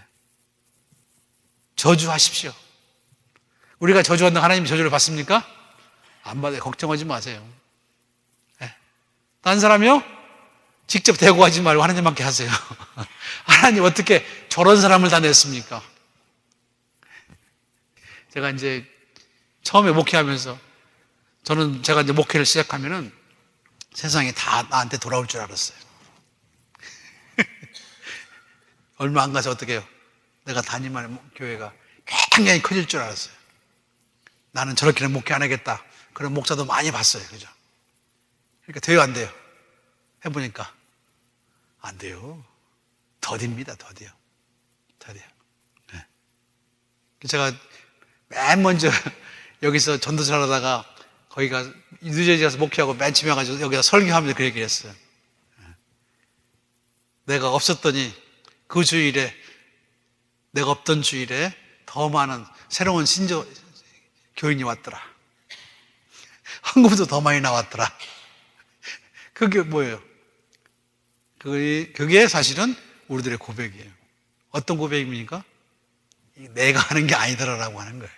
저주하십시오. 우리가 저주한다 하나님이 저주를 받습니까? 안 받아요. 걱정하지 마세요. 네. 딴 사람이요? 직접 대고하지 말고 하나님밖에 하세요. 하나님 어떻게 저런 사람을 다 냈습니까? 제가 이제 처음에 목회하면서 제가 이제 목회를 시작하면은 세상이 다 나한테 돌아올 줄 알았어요. 얼마 안 가서 어떻게 해요? 내가 다니는 교회가 굉장히 커질 줄 알았어요. 나는 저렇게는 목회 안 하겠다. 그런 목사도 많이 봤어요. 그죠? 그러니까 돼요, 안 돼요? 해보니까 안 돼요. 더딥니다, 더디요. 더디요. 네. 제가 맨 먼저 여기서 전도를 하다가 거기가 뉴저지 가서 목회하고 맨 처음에 가지고 여기서 설교하면서 그 얘기를 했어요. 내가 없었더니 그 주일에, 내가 없던 주일에 더 많은 새로운 신조 교인이 왔더라. 헌금도 더 많이 나왔더라. 그게 뭐예요? 그게 사실은 우리들의 고백이에요. 어떤 고백입니까? 내가 하는 게 아니더라라고 하는 거예요.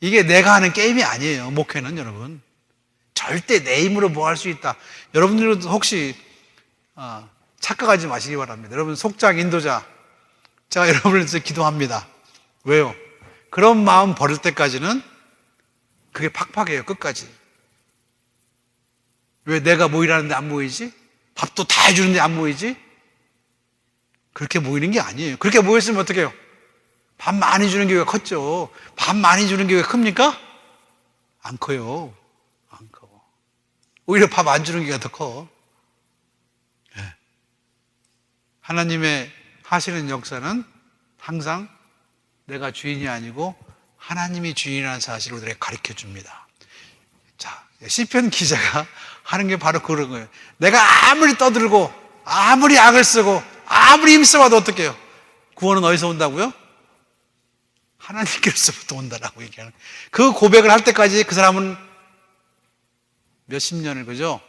이게 내가 하는 게임이 아니에요. 목회는 여러분. 절대 내 힘으로 뭐 할 수 있다. 여러분들도 혹시 착각하지 마시기 바랍니다. 여러분 속장 인도자, 제가 여러분을 위해서 기도합니다. 왜요? 그런 마음 버릴 때까지는 그게 팍팍해요. 끝까지. 왜 내가 모이라는데 안 모이지? 밥도 다 해주는데 안 모이지? 그렇게 모이는 게 아니에요. 그렇게 모였으면 어떻게 해요? 밥 많이 주는 교회가 컸죠. 밥 많이 주는 교회가 큽니까? 안 커요. 안 커. 오히려 밥 안 주는 교회가 더 커. 네. 하나님의 하시는 역사는 항상 내가 주인이 아니고 하나님이 주인이라는 사실을 우리에게 가르쳐 줍니다. 자, 시편 기자가 하는 게 바로 그런 거예요. 내가 아무리 떠들고 아무리 악을 쓰고 아무리 힘써봐도 어떻게 해요? 구원은 어디서 온다고요? 하나님께로부터 온다라고 얘기하는. 그 고백을 할 때까지 그 사람은 몇십 년을, 그죠?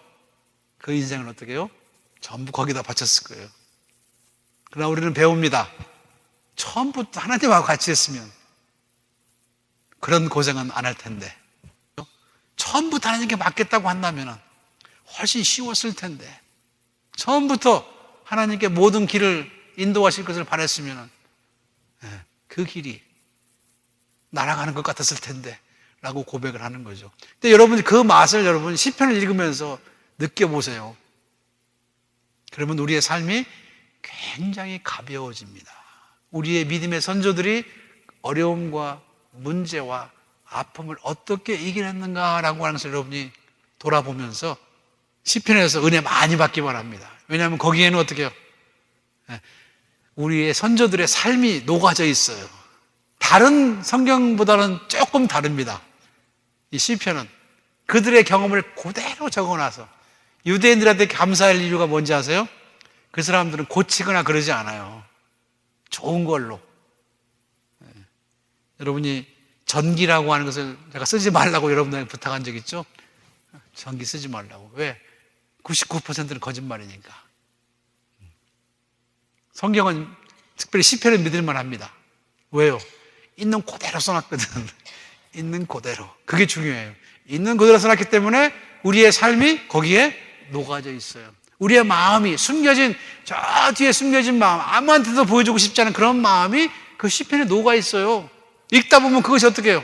그 인생을 어떻게 해요? 전부 거기다 바쳤을 거예요. 그러나 우리는 배웁니다. 처음부터 하나님하고 같이 했으면 그런 고생은 안 할 텐데, 처음부터 하나님께 맡겠다고 한다면 훨씬 쉬웠을 텐데, 처음부터 하나님께 모든 길을 인도하실 것을 바랬으면 그 길이 날아가는 것 같았을 텐데 라고 고백을 하는 거죠. 근데 여러분 그 맛을 여러분 시편을 읽으면서 느껴보세요. 그러면 우리의 삶이 굉장히 가벼워집니다. 우리의 믿음의 선조들이 어려움과 문제와 아픔을 어떻게 이겨냈는가라고 하는 것을 여러분이 돌아보면서 시편에서 은혜 많이 받기 바랍니다. 왜냐하면 거기에는 어떻게 해요? 우리의 선조들의 삶이 녹아져 있어요. 다른 성경보다는 조금 다릅니다. 이 시편은 그들의 경험을 그대로 적어놔서 유대인들한테 감사할 이유가 뭔지 아세요? 그 사람들은 고치거나 그러지 않아요. 좋은 걸로. 여러분이 전기라고 하는 것을 제가 쓰지 말라고 여러분들에게 부탁한 적 있죠? 전기 쓰지 말라고. 왜? 99%는 거짓말이니까. 성경은 특별히 시편을 믿을만 합니다. 왜요? 있는 그대로 써놨거든. 있는 그대로. 그게 중요해요. 있는 그대로 써놨기 때문에 우리의 삶이 거기에 녹아져 있어요. 우리의 마음이 숨겨진, 저 뒤에 숨겨진 마음, 아무한테도 보여주고 싶지 않은 그런 마음이 그 시편에 녹아 있어요. 읽다 보면 그것이 어떻게 해요?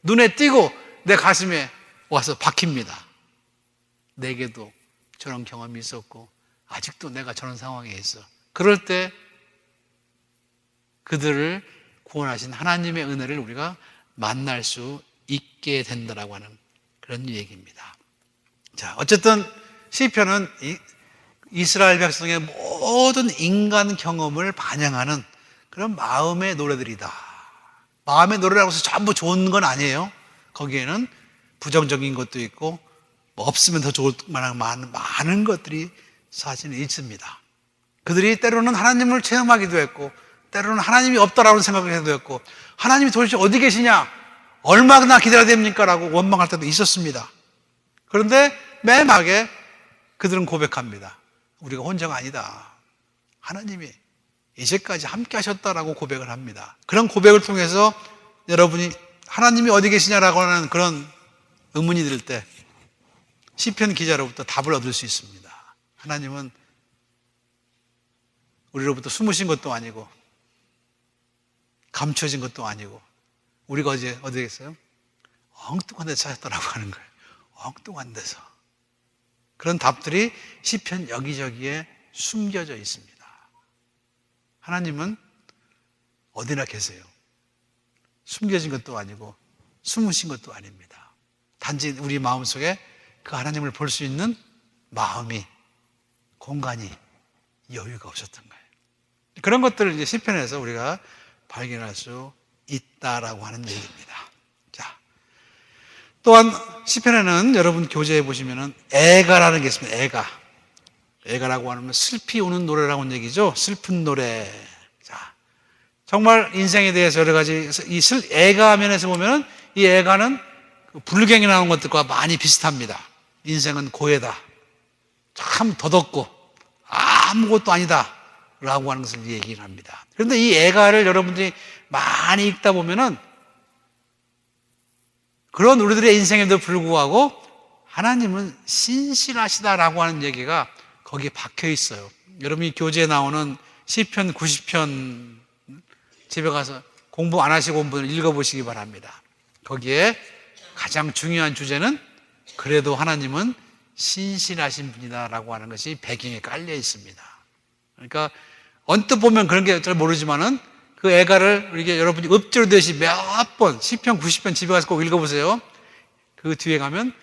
눈에 띄고 내 가슴에 와서 박힙니다. 내게도 저런 경험이 있었고 아직도 내가 저런 상황에 있어. 그럴 때 그들을 구원하신 하나님의 은혜를 우리가 만날 수 있게 된다라고 하는 그런 얘기입니다. 자, 어쨌든 시편은 이스라엘 백성의 모든 인간 경험을 반영하는 그런 마음의 노래들이다. 마음의 노래라고 해서 전부 좋은 건 아니에요. 거기에는 부정적인 것도 있고 뭐 없으면 더 좋을 만한 많은 것들이 사실은 있습니다. 그들이 때로는 하나님을 체험하기도 했고 때로는 하나님이 없다라고 생각을 해도 했고 하나님이 도대체 어디 계시냐? 얼마나 기다려야 됩니까? 라고 원망할 때도 있었습니다. 그런데 맨 마지막에 그들은 고백합니다. 우리가 혼자가 아니다. 하나님이 이제까지 함께 하셨다라고 고백을 합니다. 그런 고백을 통해서 여러분이 하나님이 어디 계시냐라고 하는 그런 의문이 들 때 시편 기자로부터 답을 얻을 수 있습니다. 하나님은 우리로부터 숨으신 것도 아니고 감춰진 것도 아니고 우리가 어제 어디 있어요? 엉뚱한 데서 찾았다라고 하는 거예요. 엉뚱한 데서. 그런 답들이 시편 여기저기에 숨겨져 있습니다. 하나님은 어디나 계세요. 숨겨진 것도 아니고 숨으신 것도 아닙니다. 단지 우리 마음속에 그 하나님을 볼 수 있는 마음이, 공간이, 여유가 없었던 거예요. 그런 것들을 이제 시편에서 우리가 발견할 수 있다라고 하는 얘기입니다. 자, 또한 시편에는 여러분 교재에 보시면은 애가라는 게 있습니다. 애가라고 하면 슬피 우는 노래라고 하는 얘기죠. 슬픈 노래. 자, 정말 인생에 대해서 여러 가지 애가 면에서 보면은 이 애가는 불경이 나오는 것들과 많이 비슷합니다. 인생은 고해다. 참 더덥고 아무것도 아니다. 라고 하는 것을 얘기를 합니다. 그런데 이 애가를 여러분들이 많이 읽다 보면은 그런 우리들의 인생에도 불구하고 하나님은 신실하시다라고 하는 얘기가 거기에 박혀 있어요. 여러분이 교재에 나오는 시편 90편 집에 가서 공부 안 하시고 온 분을 읽어보시기 바랍니다. 거기에 가장 중요한 주제는 그래도 하나님은 신실하신 분이다라고 하는 것이 배경에 깔려 있습니다. 그러니까 언뜻 보면 그런 게 잘 모르지만은 그 애가를 이렇게 여러분이 읊조리듯이 몇 번, 시편 90편 집에 가서 꼭 읽어보세요. 그 뒤에 가면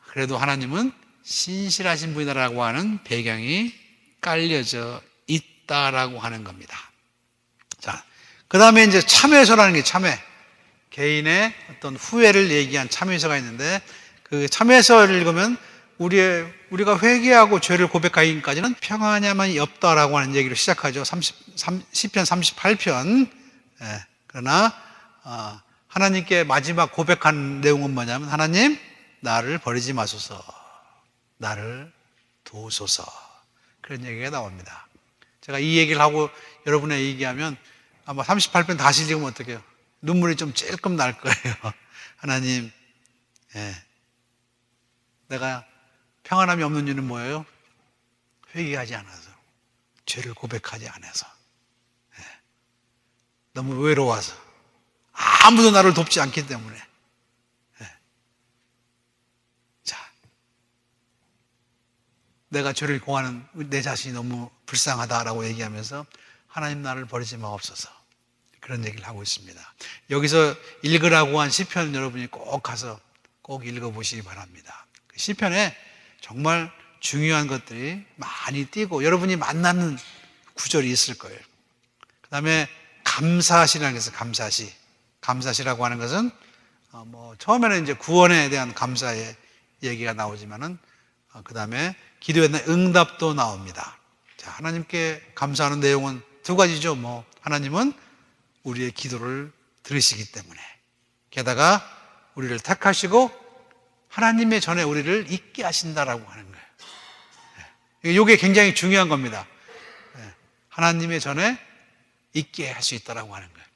그래도 하나님은 신실하신 분이다라고 하는 배경이 깔려져 있다라고 하는 겁니다. 자, 그 다음에 이제 참회서라는 게 개인의 어떤 후회를 얘기한 참회서가 있는데 그 참회서를 읽으면 우리가 회개하고 죄를 고백하기까지는 평안야만이 없다라고 하는 얘기를 시작하죠. 시편 38편. 예, 그러나 하나님께 마지막 고백한 내용은 뭐냐면 하나님 나를 버리지 마소서. 나를 도우소서. 그런 얘기가 나옵니다. 제가 이 얘기를 하고 여러분의 얘기하면 아마 38편 다시 읽으면 어떡해요? 눈물이 좀 찔끔 날 거예요. 하나님, 내가 평안함이 없는 이유는 뭐예요? 회개하지 않아서, 죄를 고백하지 않아서, 너무 외로워서, 아무도 나를 돕지 않기 때문에. 자, 내가 죄를 공하는 내 자신이 너무 불쌍하다라고 얘기하면서 하나님 나를 버리지 마옵소서, 그런 얘기를 하고 있습니다. 여기서 읽으라고 한 시편 여러분이 꼭 가서 꼭 읽어보시기 바랍니다. 시편에 정말 중요한 것들이 많이 띄고 여러분이 만나는 구절이 있을 거예요. 그 다음에 감사시라는 게 있어요. 감사시라고 하는 것은 처음에는 이제 구원에 대한 감사의 얘기가 나오지만은 그 다음에 기도에 대한 응답도 나옵니다. 자, 하나님께 감사하는 내용은 두 가지죠. 하나님은 우리의 기도를 들으시기 때문에, 게다가 우리를 택하시고 하나님의 전에 우리를 있게 하신다라고 하는 거예요. 이게 굉장히 중요한 겁니다. 하나님의 전에 있게 할 수 있다라고 하는 거예요.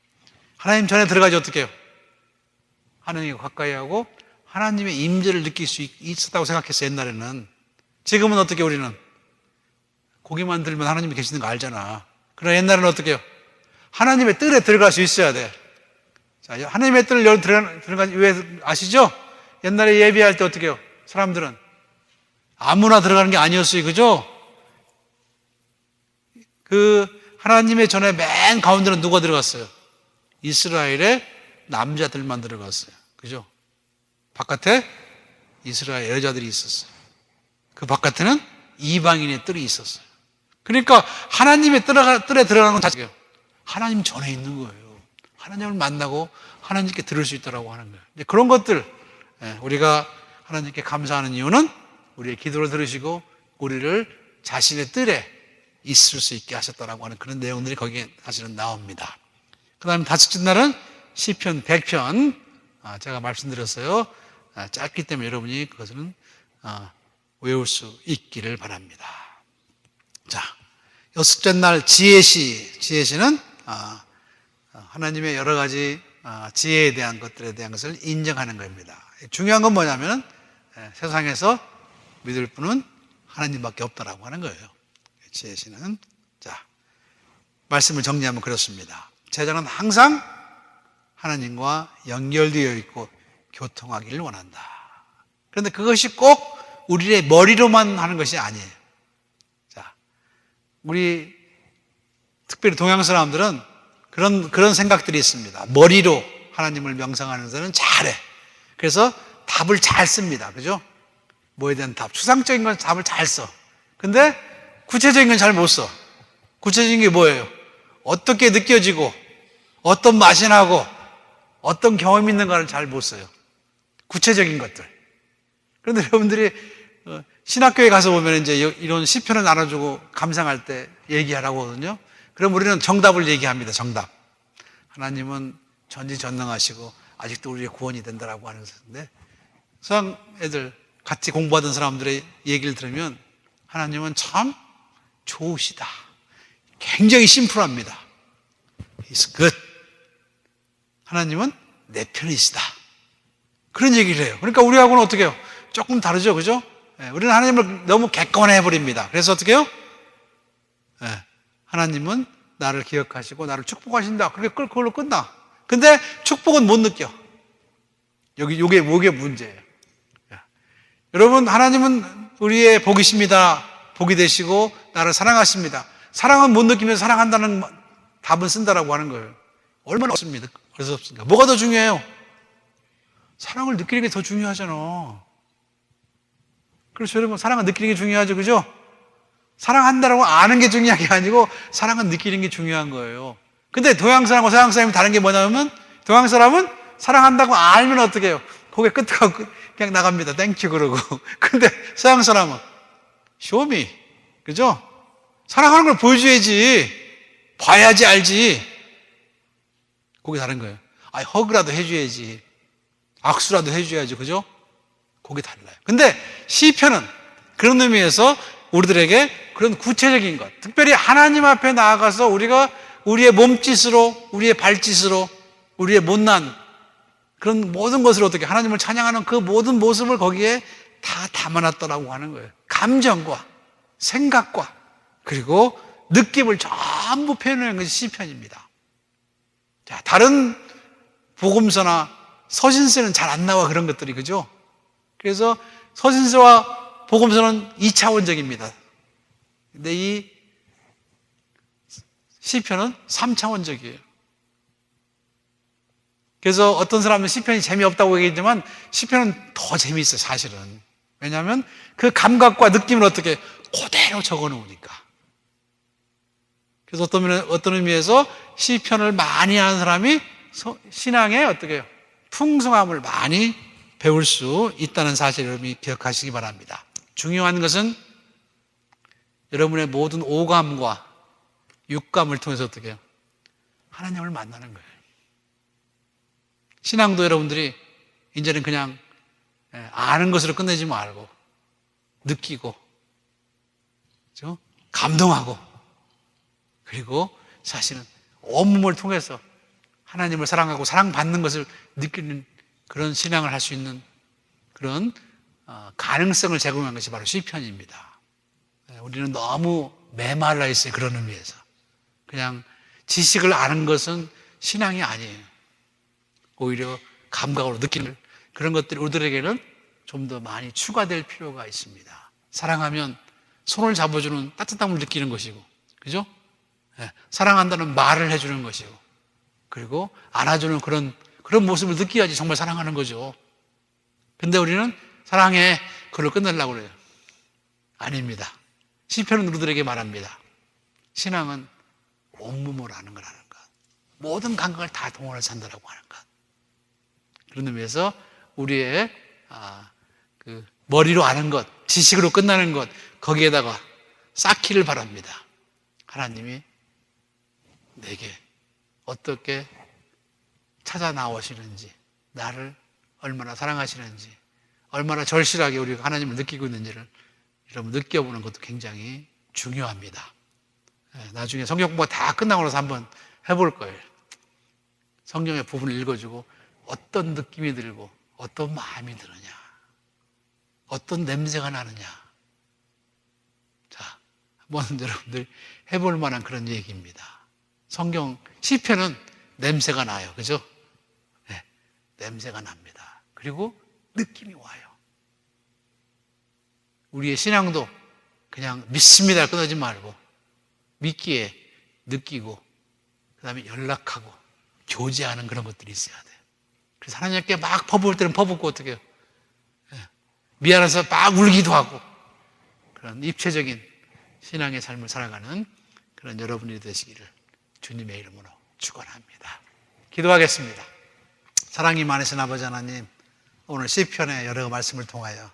하나님 전에 들어가지 어떻게 해요? 하나님과 가까이 하고 하나님의 임재를 느낄 수 있었다고 생각했어요, 옛날에는. 지금은 어떻게, 우리는 고기만 들면 하나님이 계시는 거 알잖아. 그러나 옛날에는 어떻게 해요? 하나님의 뜰에 들어갈 수 있어야 돼. 자, 하나님의 뜰을 들어가기 위해 아시죠? 옛날에 예배할 때 어떻게 해요? 사람들은 아무나 들어가는 게 아니었어요. 그죠? 그 하나님의 전에 맨 가운데는 누가 들어갔어요? 이스라엘의 남자들만 들어갔어요. 그죠? 바깥에 이스라엘 여자들이 있었어요. 그 바깥에는 이방인의 뜰이 있었어요. 그러니까 하나님의 뜰에 들어가는 건 자체예요. 하나님 전에 있는 거예요. 하나님을 만나고 하나님께 들을 수 있다고 하는 거예요. 이제 그런 것들, 우리가 하나님께 감사하는 이유는 우리의 기도를 들으시고 우리를 자신의 뜰에 있을 수 있게 하셨다라고 하는 그런 내용들이 거기에 사실은 나옵니다. 그 다음에 다섯째 날은 시편 100편, 제가 말씀드렸어요. 짧기 때문에 여러분이 그것은 외울 수 있기를 바랍니다. 자, 여섯째 날 지혜시는 하나님의 여러 가지 지혜에 대한 것들에 대한 것을 인정하는 겁니다. 중요한 건 뭐냐면 세상에서 믿을 분은 하나님밖에 없다라고 하는 거예요. 지혜시는. 자, 말씀을 정리하면 그렇습니다. 제자는 항상 하나님과 연결되어 있고 교통하기를 원한다. 그런데 그것이 꼭 우리의 머리로만 하는 것이 아니에요. 자, 우리 특별히 동양 사람들은 그런 생각들이 있습니다. 머리로 하나님을 명상하는 사람은 잘해. 그래서 답을 잘 씁니다. 그죠? 뭐에 대한 답. 추상적인 건 답을 잘 써. 근데 구체적인 건 잘 못 써. 구체적인 게 뭐예요? 어떻게 느껴지고 어떤 맛이 나고 어떤 경험이 있는가를 잘 못 써요. 구체적인 것들. 그런데 여러분들이 신학교에 가서 보면 이제 이런 시편을 나눠주고 감상할 때 얘기하라고 하거든요. 그럼 우리는 정답을 얘기합니다. 정답. 하나님은 전지전능하시고 아직도 우리의 구원이 된다라고 하는 것인데, 서양 애들 같이 공부하던 사람들의 얘기를 들으면 하나님은 참 좋으시다. 굉장히 심플합니다. He's good. 하나님은 내 편이시다. 그런 얘기를 해요. 그러니까 우리하고는 어떻게 해요? 조금 다르죠. 그죠? 우리는 하나님을 너무 객관해버립니다. 그래서 어떻게 해요? 하나님은 나를 기억하시고 나를 축복하신다. 그걸로 끝나. 근데 축복은 못 느껴. 요게 문제예요. 여러분, 하나님은 우리의 복이십니다. 복이 되시고 나를 사랑하십니다. 사랑은 못 느끼면서 사랑한다는 답은 쓴다라고 하는 거예요. 얼마나 없습니다. 그래서 없습니까? 뭐가 더 중요해요? 사랑을 느끼는 게 더 중요하잖아. 그래서 여러분, 사랑을 느끼는 게 중요하죠. 그죠? 사랑한다라고 아는 게 중요한 게 아니고 사랑은 느끼는 게 중요한 거예요. 근데 동양 사람과 서양 사람이 다른 게 뭐냐면, 동양 사람은 사랑한다고 알면 어떻게 해요? 고개 끄덕하고 그냥 나갑니다. 땡큐 그러고. 근데 서양 사람은 쇼미. 그죠? 사랑하는 걸 보여줘야지. 봐야지 알지. 그게 다른 거예요. 허그라도 해줘야지. 악수라도 해줘야지. 그죠? 그게 달라요. 근데 시편은 그런 의미에서 우리들에게 그런 구체적인 것, 특별히 하나님 앞에 나아가서 우리가 우리의 몸짓으로, 우리의 발짓으로, 우리의 못난 그런 모든 것을 어떻게 하나님을 찬양하는 그 모든 모습을 거기에 다 담아놨다라고 하는 거예요. 감정과 생각과 그리고 느낌을 전부 표현하는 것이 시편입니다. 자, 다른 복음서나 서신서는 잘 안 나와, 그런 것들이. 그죠? 그래서 서신서와 복음서는 2차원적입니다. 근데 이 시편은 3차원적이에요. 그래서 어떤 사람은 시편이 재미없다고 얘기했지만 시편은 더 재미있어요, 사실은. 왜냐하면 그 감각과 느낌을 어떻게 그대로 적어 놓으니까. 그래서 어떤 의미에서 시편을 많이 하는 사람이 신앙의 어떻게 풍성함을 많이 배울 수 있다는 사실을 여러분이 기억하시기 바랍니다. 중요한 것은 여러분의 모든 오감과 육감을 통해서 어떻게 해요? 하나님을 만나는 거예요. 신앙도 여러분들이 이제는 그냥 아는 것으로 끝내지 말고 느끼고, 그렇죠? 감동하고, 그리고 사실은 온몸을 통해서 하나님을 사랑하고 사랑받는 것을 느끼는 그런 신앙을 할 수 있는 그런 가능성을 제공한 것이 바로 시편입니다. 우리는 너무 메말라 있어요. 그런 의미에서 그냥 지식을 아는 것은 신앙이 아니에요. 오히려 감각으로 느끼는 그런 것들이 우리들에게는 좀 더 많이 추가될 필요가 있습니다. 사랑하면 손을 잡아주는 따뜻함을 느끼는 것이고, 그죠? 사랑한다는 말을 해주는 것이고, 그리고 안아주는 그런 모습을 느껴야지 정말 사랑하는 거죠. 근데 우리는 사랑해, 그걸 끝내려고 그래요. 아닙니다. 시편은 우리들에게 말합니다. 신앙은 온몸으로 아는 거라는 것, 모든 감각을 다 동원해서 산다라고 하는 것. 그런 의미에서 우리의 그 머리로 아는 것, 지식으로 끝나는 것, 거기에다가 쌓기를 바랍니다. 하나님이 내게 어떻게 찾아 나오시는지, 나를 얼마나 사랑하시는지, 얼마나 절실하게 우리가 하나님을 느끼고 있는지를 여러분 느껴보는 것도 굉장히 중요합니다. 나중에 성경 공부가 다 끝나고 나서 한번 해볼 거예요. 성경의 부분을 읽어주고 어떤 느낌이 들고 어떤 마음이 드느냐, 어떤 냄새가 나느냐. 자, 한번 여러분들 해볼 만한 그런 얘기입니다. 성경 시편은 냄새가 나요, 그죠? 네, 냄새가 납니다. 그리고 느낌이 와요. 우리의 신앙도 그냥 믿습니다 끝나지 말고 믿기에 느끼고 그 다음에 연락하고 교제하는 그런 것들이 있어야 돼요. 그래서 하나님께 막 퍼부을 때는 퍼붓고 어떻게 해요? 미안해서 막 울기도 하고 그런 입체적인 신앙의 삶을 살아가는 그런 여러분이 되시기를 주님의 이름으로 축원합니다. 기도하겠습니다. 사랑이 많으신 아버지 하나님, 오늘 시편의 여러 말씀을 통하여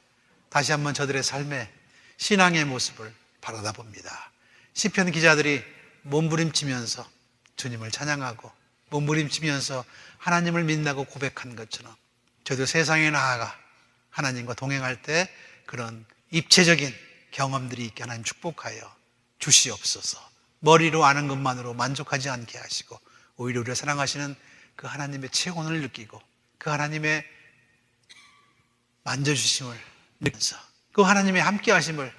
다시 한번 저들의 삶의 신앙의 모습을 바라다 봅니다. 시편 기자들이 몸부림치면서 주님을 찬양하고 몸부림치면서 하나님을 믿는다고 고백한 것처럼 저도 세상에 나아가 하나님과 동행할 때 그런 입체적인 경험들이 있게 하나님 축복하여 주시옵소서. 머리로 아는 것만으로 만족하지 않게 하시고 오히려 우리를 사랑하시는 그 하나님의 체온을 느끼고 그 하나님의 만져주심을 느끼면서 그 하나님의 함께 하심을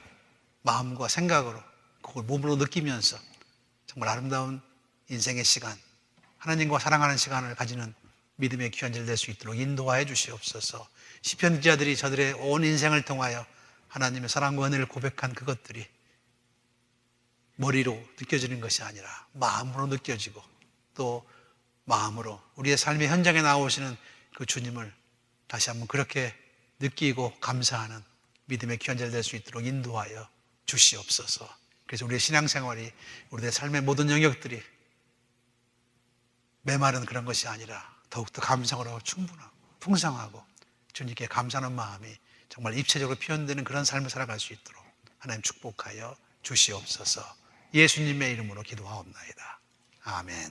마음과 생각으로 그걸 몸으로 느끼면서 정말 아름다운 인생의 시간, 하나님과 사랑하는 시간을 가지는 믿음의 귀한 절 될 수 있도록 인도하여 주시옵소서. 시편 기자들이 저들의 온 인생을 통하여 하나님의 사랑과 은혜를 고백한 그것들이 머리로 느껴지는 것이 아니라 마음으로 느껴지고 또 마음으로 우리의 삶의 현장에 나오시는 그 주님을 다시 한번 그렇게 느끼고 감사하는 믿음의 귀한 절 될 수 있도록 인도하여 주시옵소서. 그래서 우리의 신앙생활이 우리의 삶의 모든 영역들이 메마른 그런 것이 아니라 더욱더 감성으로 충분하고 풍성하고 주님께 감사하는 마음이 정말 입체적으로 표현되는 그런 삶을 살아갈 수 있도록 하나님 축복하여 주시옵소서. 예수님의 이름으로 기도하옵나이다. 아멘.